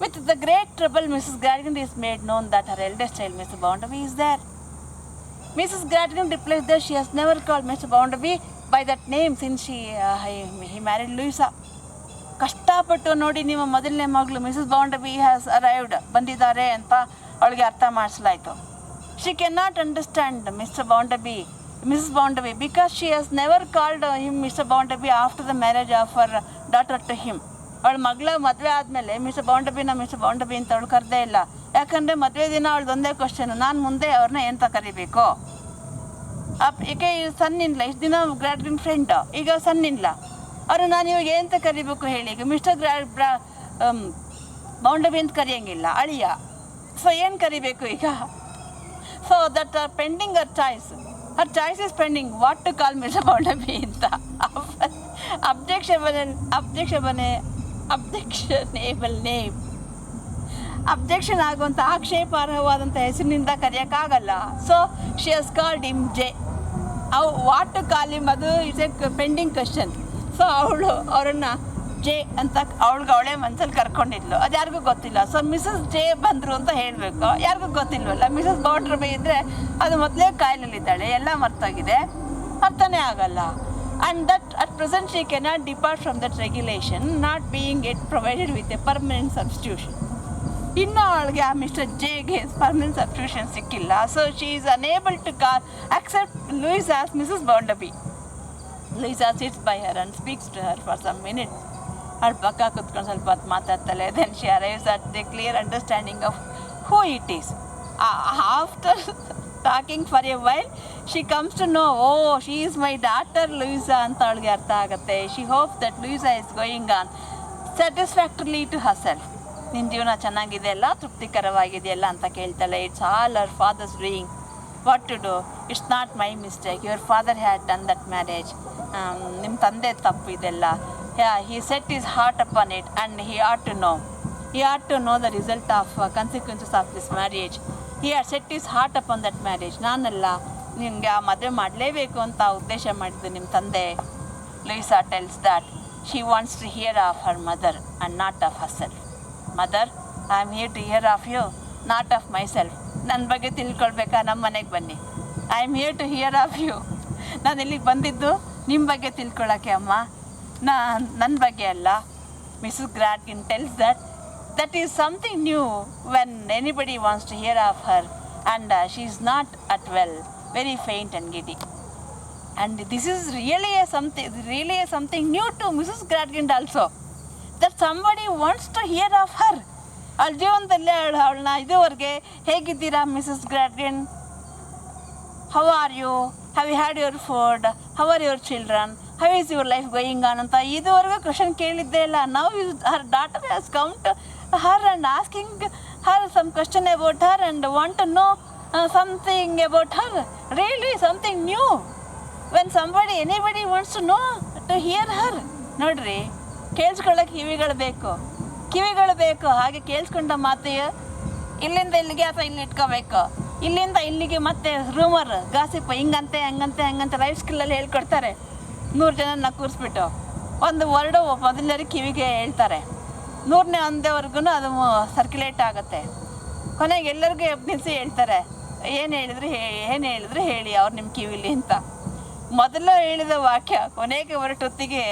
[SPEAKER 1] With the great trouble, Mrs Gradgrind is made known that her eldest child Miss Bounderby is there. Mrs. Grattan replies that she has never called Mr. Bounderby by that name since he married Louisa. ಕಷ್ಟಪಟ್ಟು ನೋಡಿ, ನಿಮ್ಮ ಮೊದಲನೇ ಮಗಳು ಮಿಸಸ್ ಬೌಂಡಬಿ ಹ್ಯಾಸ್ ಅರೈವ್ಡ್, ಬಂದಿದ್ದಾರೆ ಅಂತ ಅವಳಿಗೆ ಅರ್ಥ ಮಾಡಿಸಲಾಯಿತು. She can not understand Mr Bounderby, Mrs Bounderby, because she has never called him Mr Bounderby after the marriage of her daughter to him. ಅವಳ ಮಗಳ ಮದುವೆ ಆದಮೇಲೆ ಮಿಸ್ಟರ್ ಬೌಂಡಬಿ ಅಂತ ಅವಳು ಕರೆದೇ ಇಲ್ಲ. ಯಾಕಂದರೆ ಮದುವೆ ದಿನ ಅವಳದು ಒಂದೇ ಕ್ವಶನು, ನಾನು ಮುಂದೆ ಅವ್ರನ್ನ ಎಂತ ಕರಿಬೇಕು. ಏಕೆ ಸನ್ನಿಲ್ಲ, ಇಷ್ಟು ದಿನ ಗ್ರಾಡ್ಗನ್ ಫ್ರೆಂಡ್, ಈಗ ಸನ್ನಿಲ್ಲ, ಅವರು ನಾನು ಇವಾಗ ಎಂತ ಕರಿಬೇಕು ಹೇಳಿ. ಈಗ ಮಿಸ್ಟರ್ ಬೌಂಡಬಿ ಅಂತ ಕರೆಯೋಂಗಿಲ್ಲ, ಅಳಿಯ. ಸೊ ಏನು ಕರಿಬೇಕು ಈಗ? So that are pending her choice is pending what to call Mr Bounderby ಅಂತ. ಅಬ್ಜೆಕ್ಷನೇಬಲ್ ನೇಮ್, ಅಬ್ಜೆಕ್ಷನ್ ಆಗುವಂಥ ಆಕ್ಷೇಪಾರ್ಹವಾದಂಥ ಹೆಸರಿನಿಂದ ಕರೆಯೋಕ್ಕಾಗಲ್ಲ. So she has called him J. What to call him, ಅದು it's a pending question. So ಅವರನ್ನು ಜೆ ಅಂತ ಅವಳೇ ಮನಸ್ಸಲ್ಲಿ ಕರ್ಕೊಂಡಿದ್ಲು, ಅದು ಯಾರಿಗೂ ಗೊತ್ತಿಲ್ಲ. ಸೊ ಮಿಸಸ್ ಜೆ ಬಂದರು ಅಂತ ಹೇಳಬೇಕು, ಯಾರಿಗೂ ಗೊತ್ತಿಲ್ವಲ್ಲ. ಮಿಸಸ್ ಬೌಂಡರ್ಬಿ ಇದ್ದರೆ ಅದು ಮೊದಲೇ ಕಾಯಿಲೆಯಲ್ಲಿದ್ದಾಳೆ, ಎಲ್ಲ ಮರ್ತೋಗಿದೆ, ಅರ್ಥನೇ ಆಗಲ್ಲ. And that at present she cannot depart from that regulation, not being yet provided with a permanent substitution. ಇನ್ನೂ ಅವಳಿಗೆ ಆ ಮಿಸ್ಟರ್ ಜೆಗೆ ಪರ್ಮನೆಂಟ್ ಸಬ್ಸ್ಟಿಟ್ಯೂಷನ್ ಸಿಕ್ಕಿಲ್ಲ. So she is unable to accept Louisa as Mrs. Bounderby. Louisa sits by her and speaks to her for some minutes. ಅವಳ ಪಕ್ಕ ಕೂತ್ಕೊಂಡು ಸ್ವಲ್ಪ ಹೊತ್ತು ಮಾತಾಡ್ತಾಳೆ. Then she arrives at the clear understanding of who it is. After talking for a while, she comes to know, oh, she is my daughter Louisa ಅಂತ ಅವಳಿಗೆ ಅರ್ಥ ಆಗುತ್ತೆ. She hopes that Louisa is going on satisfactorily to herself. ನಿನ್ನ ಜೀವನ ಚೆನ್ನಾಗಿದೆಯಲ್ಲ, ತೃಪ್ತಿಕರವಾಗಿದೆಯಲ್ಲ ಅಂತ ಕೇಳ್ತಾಳೆ. It's all our father's doing. What to do? It's not my mistake. Your father had done that marriage. ನಿಮ್ಮ ತಂದೆ ತಪ್ಪು ಇದೆಲ್ಲ. He set his heart upon it and he ought to know the result of consequences of this marriage. He had set his heart upon that marriage. ನಾನಲ್ಲ, ನಿಮಗೆ ಆ ಮದುವೆ ಮಾಡಲೇಬೇಕು ಅಂತ ಉದ್ದೇಶ ಮಾಡಿದ್ದು ನಿಮ್ಮ ತಂದೆ. Louisa tells that she wants to hear of her mother and not of herself. Mother, I am here to hear of you, not of myself. ನನ್ನ ಬಗ್ಗೆ ತಿಳ್ಕೊಳ್ಬೇಕಾ? ನಮ್ಮ ಮನೆಗೆ ಬನ್ನಿ. I am here to hear of you. ನಾನು ಇಲ್ಲಿಗೆ ಬಂದಿದ್ದು ನಿಮ್ಮ ಬಗ್ಗೆ ತಿಳ್ಕೊಳ್ಳೋಕ್ಕೆ ಅಮ್ಮ, ನನ್ನ ಬಗ್ಗೆ ಅಲ್ಲ. Mrs Gradgrind tells that is something new when anybody wants to hear of her, and she is not at well, very faint and giddy. And this is really a something new to Mrs. Gradgrind also. That somebody wants to hear of her. ಅವಳ ಜೀವನದಲ್ಲಿ ಅವಳನ್ನ ಇದುವರೆಗೆ ಹೇಗಿದ್ದೀರಾ Mrs Gradgrind, how are you, have you had your food, how are your children, how is your life going on ಅಂತ ಇದುವರೆಗೂ ಕ್ವಶನ್ ಕೇಳಿದ್ದೇ ಇಲ್ಲ. Now her daughter has come to her and asking her some question about her and want to know something about her, really something new. When somebody, anybody wants to know, to hear her. ನೋಡ್ರಿ, ಕೇಳಿಸ್ಕೊಳ್ಳೋಕೆ ಕಿವಿಗಳು ಬೇಕು. ಹಾಗೆ ಕೇಳಿಸ್ಕೊಂಡ ಮಾತು ಇಲ್ಲಿಂದ ಇಲ್ಲಿಗೆ ಅಥವಾ ಇಲ್ಲಿ ಇಟ್ಕೋಬೇಕು, ಇಲ್ಲಿಂದ ಇಲ್ಲಿಗೆ ಮತ್ತೆ ರೂಮರ್ ಗಾಸಿಪ್ ಹಿಂಗಂತೆ ಹಂಗಂತೆ ಲೈಫ್ ಸ್ಕಿಲ್ಲಲ್ಲಿ ಹೇಳ್ಕೊಡ್ತಾರೆ. 100 ಜನನ ಕೂರಿಸ್ಬಿಟ್ಟು ಒಂದು ವರ್ಡು ಮೊದಲನೇ ಕಿವಿಗೆ ಹೇಳ್ತಾರೆ. 100ನೇ ಒಂದೇವರೆಗೂ ಅದು ಸರ್ಕ್ಯುಲೇಟ್ ಆಗುತ್ತೆ. ಕೊನೆಗೆ ಎಲ್ಲರಿಗೂ ನಿಲ್ಲಿಸಿ ಹೇಳ್ತಾರೆ, ಏನು ಹೇಳಿದ್ರು ಹೇಳಿ ಅವ್ರು ನಿಮ್ಮ ಕಿವಿಲಿ ಅಂತ. ಮೊದಲು ಹೇಳಿದ ವಾಕ್ಯ ಕೊನೆಗೆ ಹೊರಟೊತ್ತಿಗೆ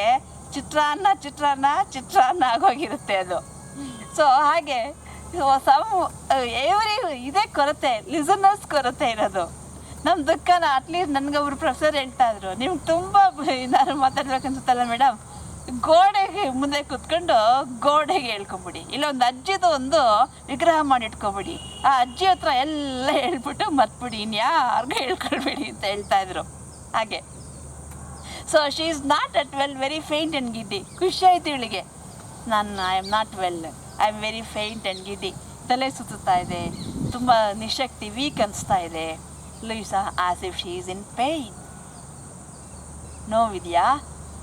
[SPEAKER 1] ಚಿತ್ರಾನ್ನ ಆಗೋಗಿರುತ್ತೆ ಅದು. ಸೊ ಹಾಗೆ ಇದೇ ಕೊರತೆ, ಲಿಸನರ್ಸ್ ಕೊರತೆ ಇರೋದು. ನಮ್ಮ ದುಃಖನ ಅಟ್ಲೀಸ್ಟ್ ನನಗೊಬ್ರು ಪ್ರೊಫೆಸರ್ ಹೇಳ್ತಾ ಇದ್ರು, ನಿಮ್ಗೆ ತುಂಬ ನಾನು ಮಾತಾಡ್ಬೇಕನ್ಸುತ್ತಲ್ಲ ಮೇಡಮ್, ಗೋಡೆಗೆ ಮುಂದೆ ಕೂತ್ಕೊಂಡು ಗೋಡೆಗೆ ಹೇಳ್ಕೊಂಬಿಡಿ, ಇಲ್ಲೊಂದು ಅಜ್ಜಿದು ಒಂದು ವಿಗ್ರಹ ಮಾಡಿ ಇಟ್ಕೊಬಿಡಿ, ಆ ಅಜ್ಜಿ ಹತ್ರ ಎಲ್ಲ ಹೇಳ್ಬಿಟ್ಟು ಮರ್ತ್ಬಿಡಿ, ಇನ್ಯಾರಿಗೂ ಹೇಳ್ಕೊಳ್ಬೇಡಿ ಅಂತ ಹೇಳ್ತಾ ಇದ್ರು. ಹಾಗೆ so she is not at well, very faint and giddy. ಖುಷಿ ಆಯ್ತು ಇವಳಿಗೆ, I am not well, I am very faint and giddy. ತಲೆ ಸುತ್ತಾ ಇದೆ, ತುಂಬ ನಿಶಕ್ತಿ, ವೀಕ್ ಅನಿಸ್ತಾ ಇದೆ. Louisa as if she is in pain. ನೋವಿದೆಯಾ?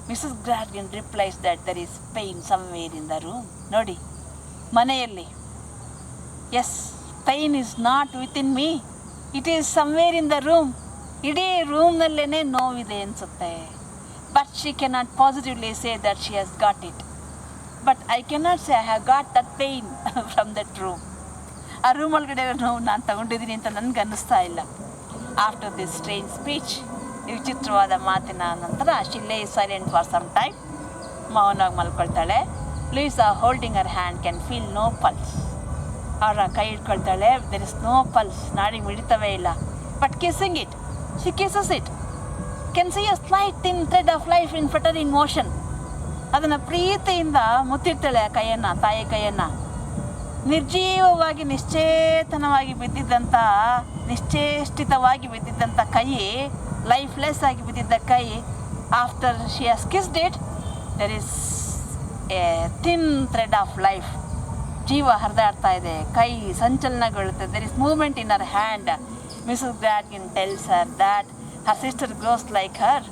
[SPEAKER 1] Mrs Gradgrind replies that there is pain somewhere in the room. ನೋಡಿ, ಮನೆಯಲ್ಲಿ yes, pain is not within me, it is somewhere in the room. ಇಡೀ ರೂಮ್ನಲ್ಲೇ ನೋವಿದೆ ಅನಿಸುತ್ತೆ. But she cannot positively say that she has got it. But I cannot say I have got that pain from that room. ಆ ರೂಮ್ ಒಳಗಡೆ ನೋವು ನಾನು ತಗೊಂಡಿದ್ದೀನಿ ಅಂತ ನನಗೆ ಅನ್ನಿಸ್ತಾ ಇಲ್ಲ. ಆಫ್ಟರ್ ದಿಸ್ ಸ್ಟ್ರೇಂಜ್ ಸ್ಪೀಚ್, ಈ ವಿಚಿತ್ರವಾದ ಮಾತಿನ ನಂತರ ಶಿ ಲೇ ಸೈಲೆಂಟ್ ಫಾರ್ ಸಮ್ ಟೈಮ್. ಮೌನವಾಗಿ ಮಲ್ಕೊಳ್ತಾಳೆ. Louisa holding her hand can feel no pulse. ಅವರ ಕೈ ಇಟ್ಕೊಳ್ತಾಳೆ, ದೆರ್ ಇಸ್ ನೋ ಪಲ್ಸ್, ನಾಡಿಗೆ ಮಿಡಿತವೇ ಇಲ್ಲ. But kissing it, she kisses it, can see a slight thin thread of life in fluttering motion. ಅದನ್ನು ಪ್ರೀತಿಯಿಂದ ಮುತ್ತಿರ್ತಾಳೆ ಆ ಕೈಯನ್ನು, ತಾಯಿ ಕೈಯನ್ನು. ನಿರ್ಜೀವವಾಗಿ ನಿಶ್ಚೇತನವಾಗಿ ನಿಶ್ಚೇಷ್ಟಿತವಾಗಿ ಬಿದ್ದಿದ್ದಂಥ ಕೈ, ಲೈಫ್ಲೆಸ್ ಆಗಿ ಬಿದ್ದಿದ್ದ ಕೈ, after she has kissed it, there is a thin thread of life. ಜೀವ ಹರಿದಾಡ್ತಾ ಇದೆ, ಕೈ ಸಂಚಲನಗೊಳ್ಳುತ್ತೆ. There is movement in her hand. Mrs Gradgrind tells her that her sister grows like her.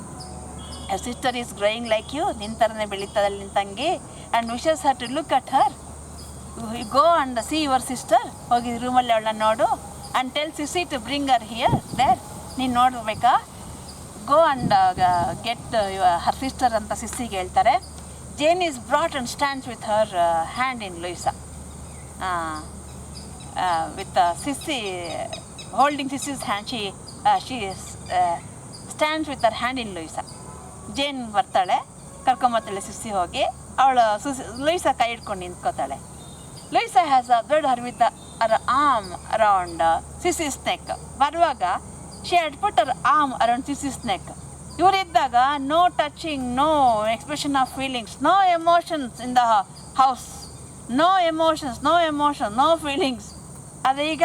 [SPEAKER 1] Her sister is growing like you, ನಿನ್ನ ಥರನೇ ಬೆಳೀತದಲ್ಲ ನಿನ್ನ ತಂಗಿ. And wishes her to look at her. Go and see your sister, ಹೋಗಿ ರೂಮಲ್ಲಿ ಅವಳನ್ನ ನೋಡು. And tell Sissy to bring Har here there, ನೀನು ನೋಡಬೇಕಾ, go and get her sister ಅಂತ ಸಿಸ್ಸಿಗೆ ಹೇಳ್ತಾರೆ. Jane is brought and stands with her hand in Louisa. With Sissy holding Sissy's hand, she stands with her hand in Louisa. Jane ಬರ್ತಾಳೆ, ಕರ್ಕೊಂಬರ್ತಾಳೆ ಸಿಸ್ಸಿ ಹೋಗಿ. ಅವಳು ಲೂಯಿಸಾ ಕೈ ಹಿಡ್ಕೊಂಡು ನಿಂತ್ಕೋತಾಳೆ. Louisa has observed her with her arm around Sissy's neck. ಬರುವಾಗ she had put her arm around Sissy's neck. ಇವರಿದ್ದಾಗ no touching, no expression of feelings, no emotions in the house, no emotions, no feelings. ಅದೀಗ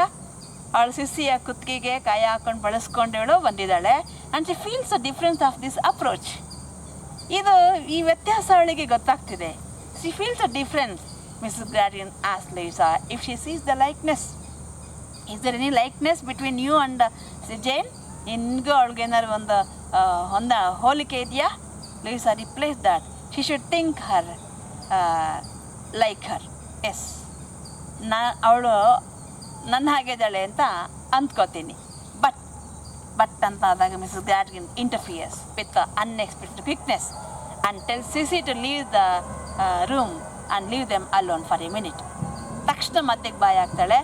[SPEAKER 1] ಅವಳು ಸಿಸ್ಸಿಯ ಕುತ್ತಿಗೆಗೆ ಕೈ ಹಾಕೊಂಡು ಬಳಸ್ಕೊಂಡವಳು ಬಂದಿದ್ದಾಳೆ. And she feels the difference of this approach. ಈ ವ್ಯತ್ಯಾಸ ಅವಳಿಗೆ ಗೊತ್ತಾಗ್ತಿದೆ. She feels a difference. Mrs Gradgrind asked Louisa if she sees the likeness. Is there any likeness between you and Jane? ನಿನ್ಗೂ ಅವಳಿಗೇನಾದ್ರು ಒಂದು ಹೋಲಿಕೆ ಇದೆಯಾ? Louisa replies that she should think her like her. Yes, ಅವಳು ನನ್ನ ಹಾಗಿದ್ದಾಳೆ ಅಂತ ಅಂದ್ಕೋತೀನಿ. ಬಟ್ ಅಂತ ಆದಾಗ Mrs Gradgrind interferes with unexpected quickness and tell Sissy to leave the room and leave them alone for a minute. ತಕ್ಷಣ ಮಧ್ಯಕ್ಕೆ ಬಾಯಿ ಆಗ್ತಾಳೆ.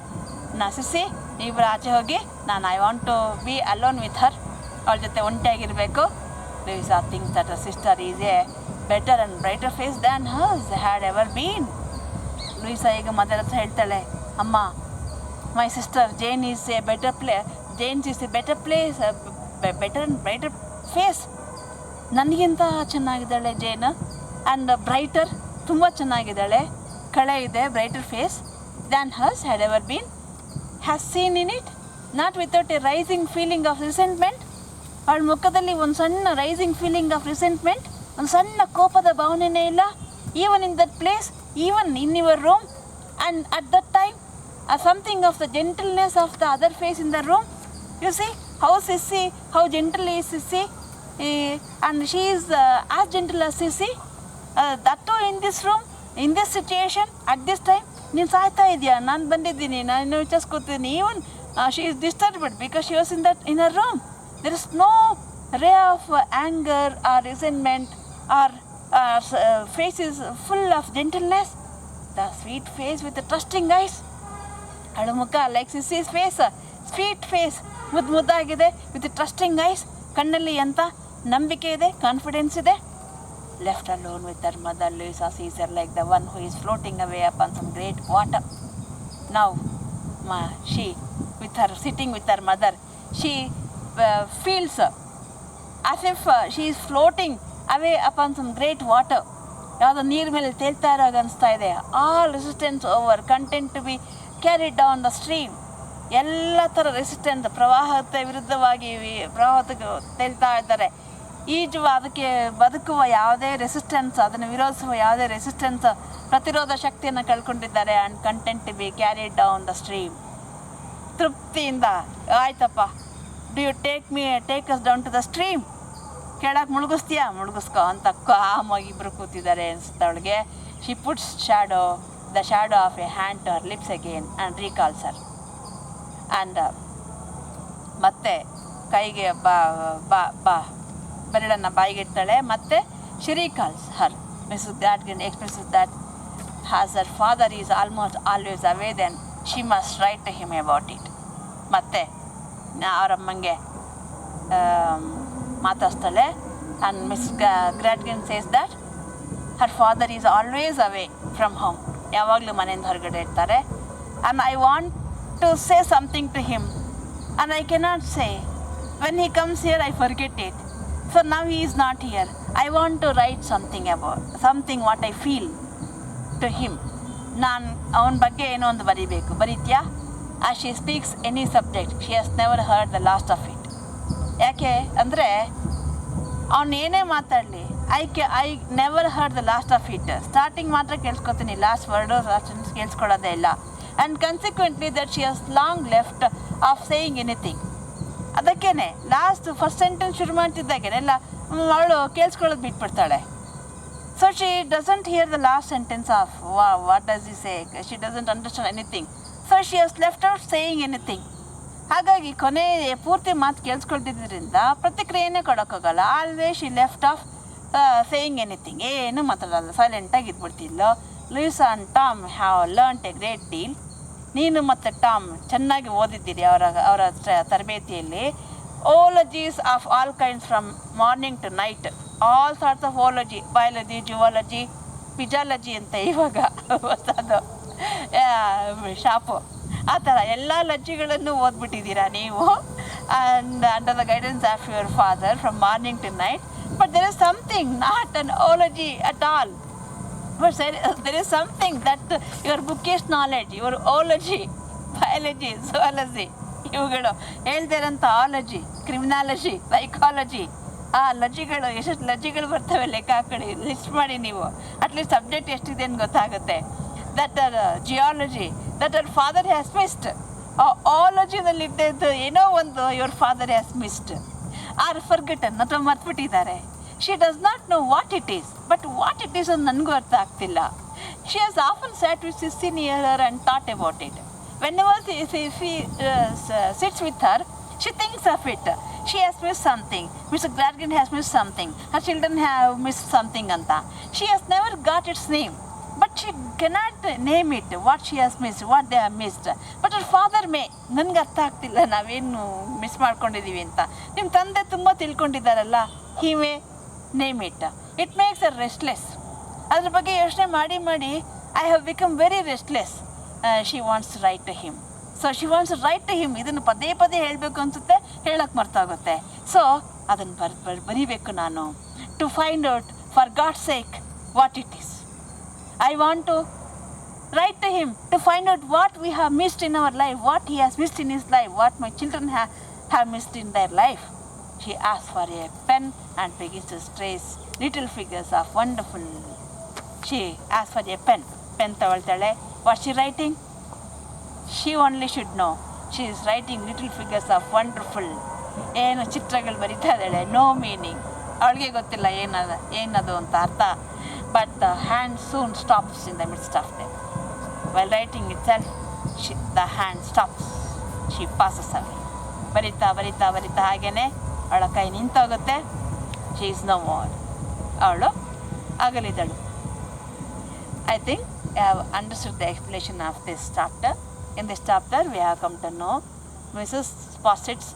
[SPEAKER 1] ಸಿಸಿ, ಇಬ್ಬರು ಆಚೆ ಹೋಗಿ, I want to be alone with her, ಅವಳ ಜೊತೆ ಒಂಟಿಯಾಗಿರಬೇಕು. Louisa thinks that her sister is a better and brighter face than hers had ever been. Louisa ಈಗ ಮದರ್ ಹತ್ರ ಹೇಳ್ತಾಳೆ, ಅಮ್ಮ, my sister Jane is a better place, better and brighter face. ನನಗಿಂತ ಚೆನ್ನಾಗಿದ್ದಾಳೆ ಜೇನ್. ಆ್ಯಂಡ್ ಬ್ರೈಟರ್ ತುಂಬ ಚೆನ್ನಾಗಿದ್ದಾಳೆ, ಕಳೆ ಇದೆ, brighter face than hers had ever been, has seen in it, not without a rising feeling of resentment. ಅವಳ ಮುಖದಲ್ಲಿ ಒಂದು ಸಣ್ಣ ರೈಸಿಂಗ್ ಫೀಲಿಂಗ್ ಆಫ್ ರಿಸೆಂಟ್ಮೆಂಟ್, ಒಂದು ಸಣ್ಣ ಕೋಪದ ಭಾವನೆಯೇ ಇಲ್ಲ. Even in that place, even in your room, and at that time something of the gentleness of the other face in the room. You see how Sissy, how gentle is Sissy, and she is as gentle as Sissy. That too in this room, in this situation, at this time. ನೀನು ಸಾಯ್ತಾ ಇದೆಯಾ, ನಾನು ಬಂದಿದ್ದೀನಿ, ನಾನು ವಿಚಾರಿಸ್ಕೊತೀನಿ. Even she is disturbed because she was in her room. There is no ray of anger or resentment, or face is full of gentleness. The sweet face with the trusting eyes. ಅವಳ ಮುಖ like Sissy's face, sweet face, ಮುದ್ದಾಗಿದೆ, ವಿತ್ ಟ್ರಸ್ಟಿಂಗ್ ಐಸ್. ಕಣ್ಣಲ್ಲಿ ಎಂಥ ನಂಬಿಕೆ ಇದೆ, ಕಾನ್ಫಿಡೆನ್ಸ್ ಇದೆ. Left alone with her mother, Louisa sees her like the one who is floating away upon some great water. Now she with her sitting with her mother, she feels as if she is floating away upon some great water. ಯಾವುದೋ ನೀರು ಮೇಲೆ ತೇಲ್ತಾ ಇರೋ ಅನಿಸ್ತಾ ಇದೆ. All resistance over, content to be carried down the stream. ಎಲ್ಲ ಥರ ರೆಸಿಸ್ಟೆನ್ಸ್, ಪ್ರವಾಹಕ್ಕೆ ವಿರುದ್ಧವಾಗಿ ಪ್ರವಾಹಕ್ಕೆ ತೇಲ್ತಾ ಇದ್ದಾರೆ. ಅದಕ್ಕೆ ಬದುಕುವ ಯಾವುದೇ ರೆಸಿಸ್ಟೆನ್ಸ್, ಅದನ್ನು ವಿರೋಧಿಸುವ ಯಾವುದೇ ರೆಸಿಸ್ಟೆನ್ಸ್, ಪ್ರತಿರೋಧ ಶಕ್ತಿಯನ್ನು ಕಳ್ಕೊಂಡಿದ್ದಾರೆ. And content to be carried down the stream. ತೃಪ್ತಿಯಿಂದ, ಆಯ್ತಪ್ಪ, do you take us down to the stream, ಕೆಳಗೆ ಮುಳುಗಿಸ್ತೀಯಾ, ಮುಳುಗಿಸ್ಕೊ ಅಂತ ಕಾಮಾಗಿ ಇಬ್ಬರು ಕೂತಿದ್ದಾರೆ ಅನಿಸುತ್ತೆ ಅವಳಿಗೆ. She puts the shadow of a hand to her lips again and recalls her. And ಮತ್ತೆ ಕೈಗೆ ಬೆರಳನ್ನು ಬಾಯಿಗೆ ಇಡ್ತಾಳೆ. ಮತ್ತೆ she recalls her. Mrs. Dadkin expresses that as her father is almost always away, then she must write to him about it. ಮತ್ತೆ ಅವರಮ್ಮಂಗೆ ಮಾತಾಡ್ತಾಳೆ. and Mrs. Gradkin says that her father is always away from home. ಯಾವಾಗಲೂ ಮನೆಯಿಂದ ಹೊರಗಡೆ ಇರ್ತಾರೆ. and I want to say something to him and I cannot say. when he comes here I forget it. so now he is not here. I want to write something what I feel to him. ನಾನು ಅವನ ಬಗ್ಗೆ ಏನೋ ಒಂದು ಬರೀಬೇಕು. ಬರೀತ್ಯಾ? as she speaks any subject, she has never heard the last of it. ಯಾಕೆ ಅಂದರೆ ಅವನು ಏನೇ ಮಾತಾಡಲಿ, I never heard the last of it. Starting ಮಾತ್ರ ಕೇಳಿಸ್ಕೊತೀನಿ, ಲಾಸ್ಟ್ ವರ್ಡು ಲಾಸ್ಟ್ ಸೆಂಟೆನ್ಸ್ ಕೇಳಿಸ್ಕೊಳ್ಳೋದೇ ಇಲ್ಲ. And consequently that she has long left off saying anything. ಅದಕ್ಕೇ ಫಸ್ಟ್ ಸೆಂಟೆನ್ಸ್ ಶುರು ಮಾಡ್ತಿದ್ದಾಗೇನೆಲ್ಲ ಅವಳು ಕೇಳಿಸ್ಕೊಳ್ಳೋದು ಬಿಟ್ಬಿಡ್ತಾಳೆ. So she doesn't hear the last sentence of what does he say. She doesn't understand anything. So she has left out saying anything. ಹಾಗಾಗಿ ಕೊನೆ ಪೂರ್ತಿ ಮಾತು ಕೇಳಿಸ್ಕೊಳ್ತಿದ್ದರಿಂದ ಪ್ರತಿಕ್ರಿಯೆನೇ ಕೊಡೋಕ್ಕಾಗಲ್ಲ. Always she left off saying anything. ಏನು ಮಾತಾಡಲ್ಲ, ಸೈಲೆಂಟಾಗಿ ಇದ್ಬಿಡ್ತಿಲ್ಲ. Louisa and Tom have learnt a great deal. ನೀನು ಮತ್ತು ಟಾಮ್ ಚೆನ್ನಾಗಿ ಓದಿದ್ದೀರಿ ಅವರ ತರಬೇತಿಯಲ್ಲಿ. Ologies of all kinds from morning to night, all sorts of ology, biology, zoology, physiology ಅಂತ ಇವಾಗ ಹೊಸದು ಶಾಪು, ಆ ಥರ ಎಲ್ಲ ಲಜ್ಜಿಗಳನ್ನು ಓದ್ಬಿಟ್ಟಿದ್ದೀರಾ ನೀವು. And under the guidance of your father from morning to night. But there is something, not an ology at all, but there is something that your bookish knowledge, your ology, biology, zoology, ಇವುಗಳು ಹೇಳ್ದಿರಂಥ ಆಲಜಿ, ಕ್ರಿಮಿನಾಲಜಿ, ಸೈಕಾಲಜಿ, ಆ ಲಜ್ಜಿಗಳು ಎಷ್ಟು ಲಜ್ಜಿಗಳು ಬರ್ತವೆ ಲೆಕ್ಕ ಹಾಕೊಳ್ಳಿ, ಲಿಸ್ಟ್ ಮಾಡಿ ನೀವು. ಅಟ್ಲೀಸ್ಟ್ ಸಬ್ಜೆಕ್ಟ್ ಎಷ್ಟಿದೆ ಅಂತ ಗೊತ್ತಾಗುತ್ತೆ. That geology, that our father has missed. ಆಲಜಿನಲ್ಲಿದ್ದದ್ದು ಏನೋ ಒಂದು your father has missed or forgotten, ಅಥವಾ ಮರ್ತ್ಬಿಟ್ಟಿದ್ದಾರೆ. She does not know what it is, but what it is ಅಂತ ನನಗೂ ಅರ್ಥ ಆಗ್ತಿಲ್ಲ. She has often sat with Sissy near her and thought about it. whenever she sits with her, she thinks of it. She has missed something. Mr. Gradkin has missed something. Her children have missed something anta. She has never got its name, but she cannot name it, what she has missed, what they have missed. But her father may. ನನಗೆ ಅರ್ಥ ಆಗ್ತಿಲ್ಲ ನಾವೇನು ಮಿಸ್ ಮಾಡ್ಕೊಂಡಿದ್ದೀವಿ ಅಂತ. ನಿಮ್ಮ ತಂದೆ ತುಂಬ ತಿಳ್ಕೊಂಡಿದ್ದಾರಲ್ಲ, he may name it. It makes her restless. ಅದ್ರ ಬಗ್ಗೆ ಯೋಚನೆ ಮಾಡಿ ಮಾಡಿ I have become very restless. She wants to write to him. So she wants to write to him. ಇದನ್ನು ಪದೇ ಪದೇ ಹೇಳಬೇಕು ಅನಿಸುತ್ತೆ, ಹೇಳಕ್ಕೆ ಮರ್ತಾಗುತ್ತೆ. ಸೊ ಅದನ್ನು ಬರೀಬೇಕು ನಾನು. To find out for God's sake what it is. I want to write to him to find out what we have missed in our life, what he has missed in his life, what my children have missed in their life. She asks for a pen and begins to trace little figures of wonderful. She asks for a pen. Pen ತಗೊಳ್ತಾಳೆ. What's she writing? She only should know. She is writing little figures of wonderful. ಏನು ಚಿತ್ರಗಳು ಬರಿತಾ ಇದ್ದಾಳೆ. No meaning. ಅವಳಿಗೆ ಗೊತ್ತಿಲ್ಲ ಏನದು ಅಂತ ಅರ್ಥ. But the hand soon stops in the midst of them. While writing itself, the hand stops. She passes away. ಬರಿತಾ ಬರಿತಾ ಬರಿತಾ ಹಾಗೇನೆ ಅವಳ ಕೈ ನಿಂತೋಗುತ್ತೆ. She is no more. ಅವಳು ಅಗಲಿದಳು. I think I have understood the explanation of this chapter. In this chapter, we have come to know Mrs. Fawcett's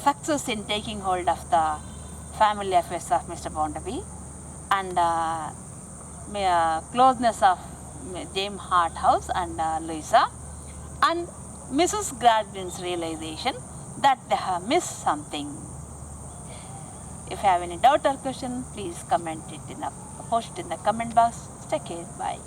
[SPEAKER 1] success in taking hold of the family affairs of Mr. Bounderby and closeness of James Harthouse and Louisa, and Mrs. Gradlin's realization that they have missed something. If you have any doubt or question, please post it in the comment box. Take care. Bye.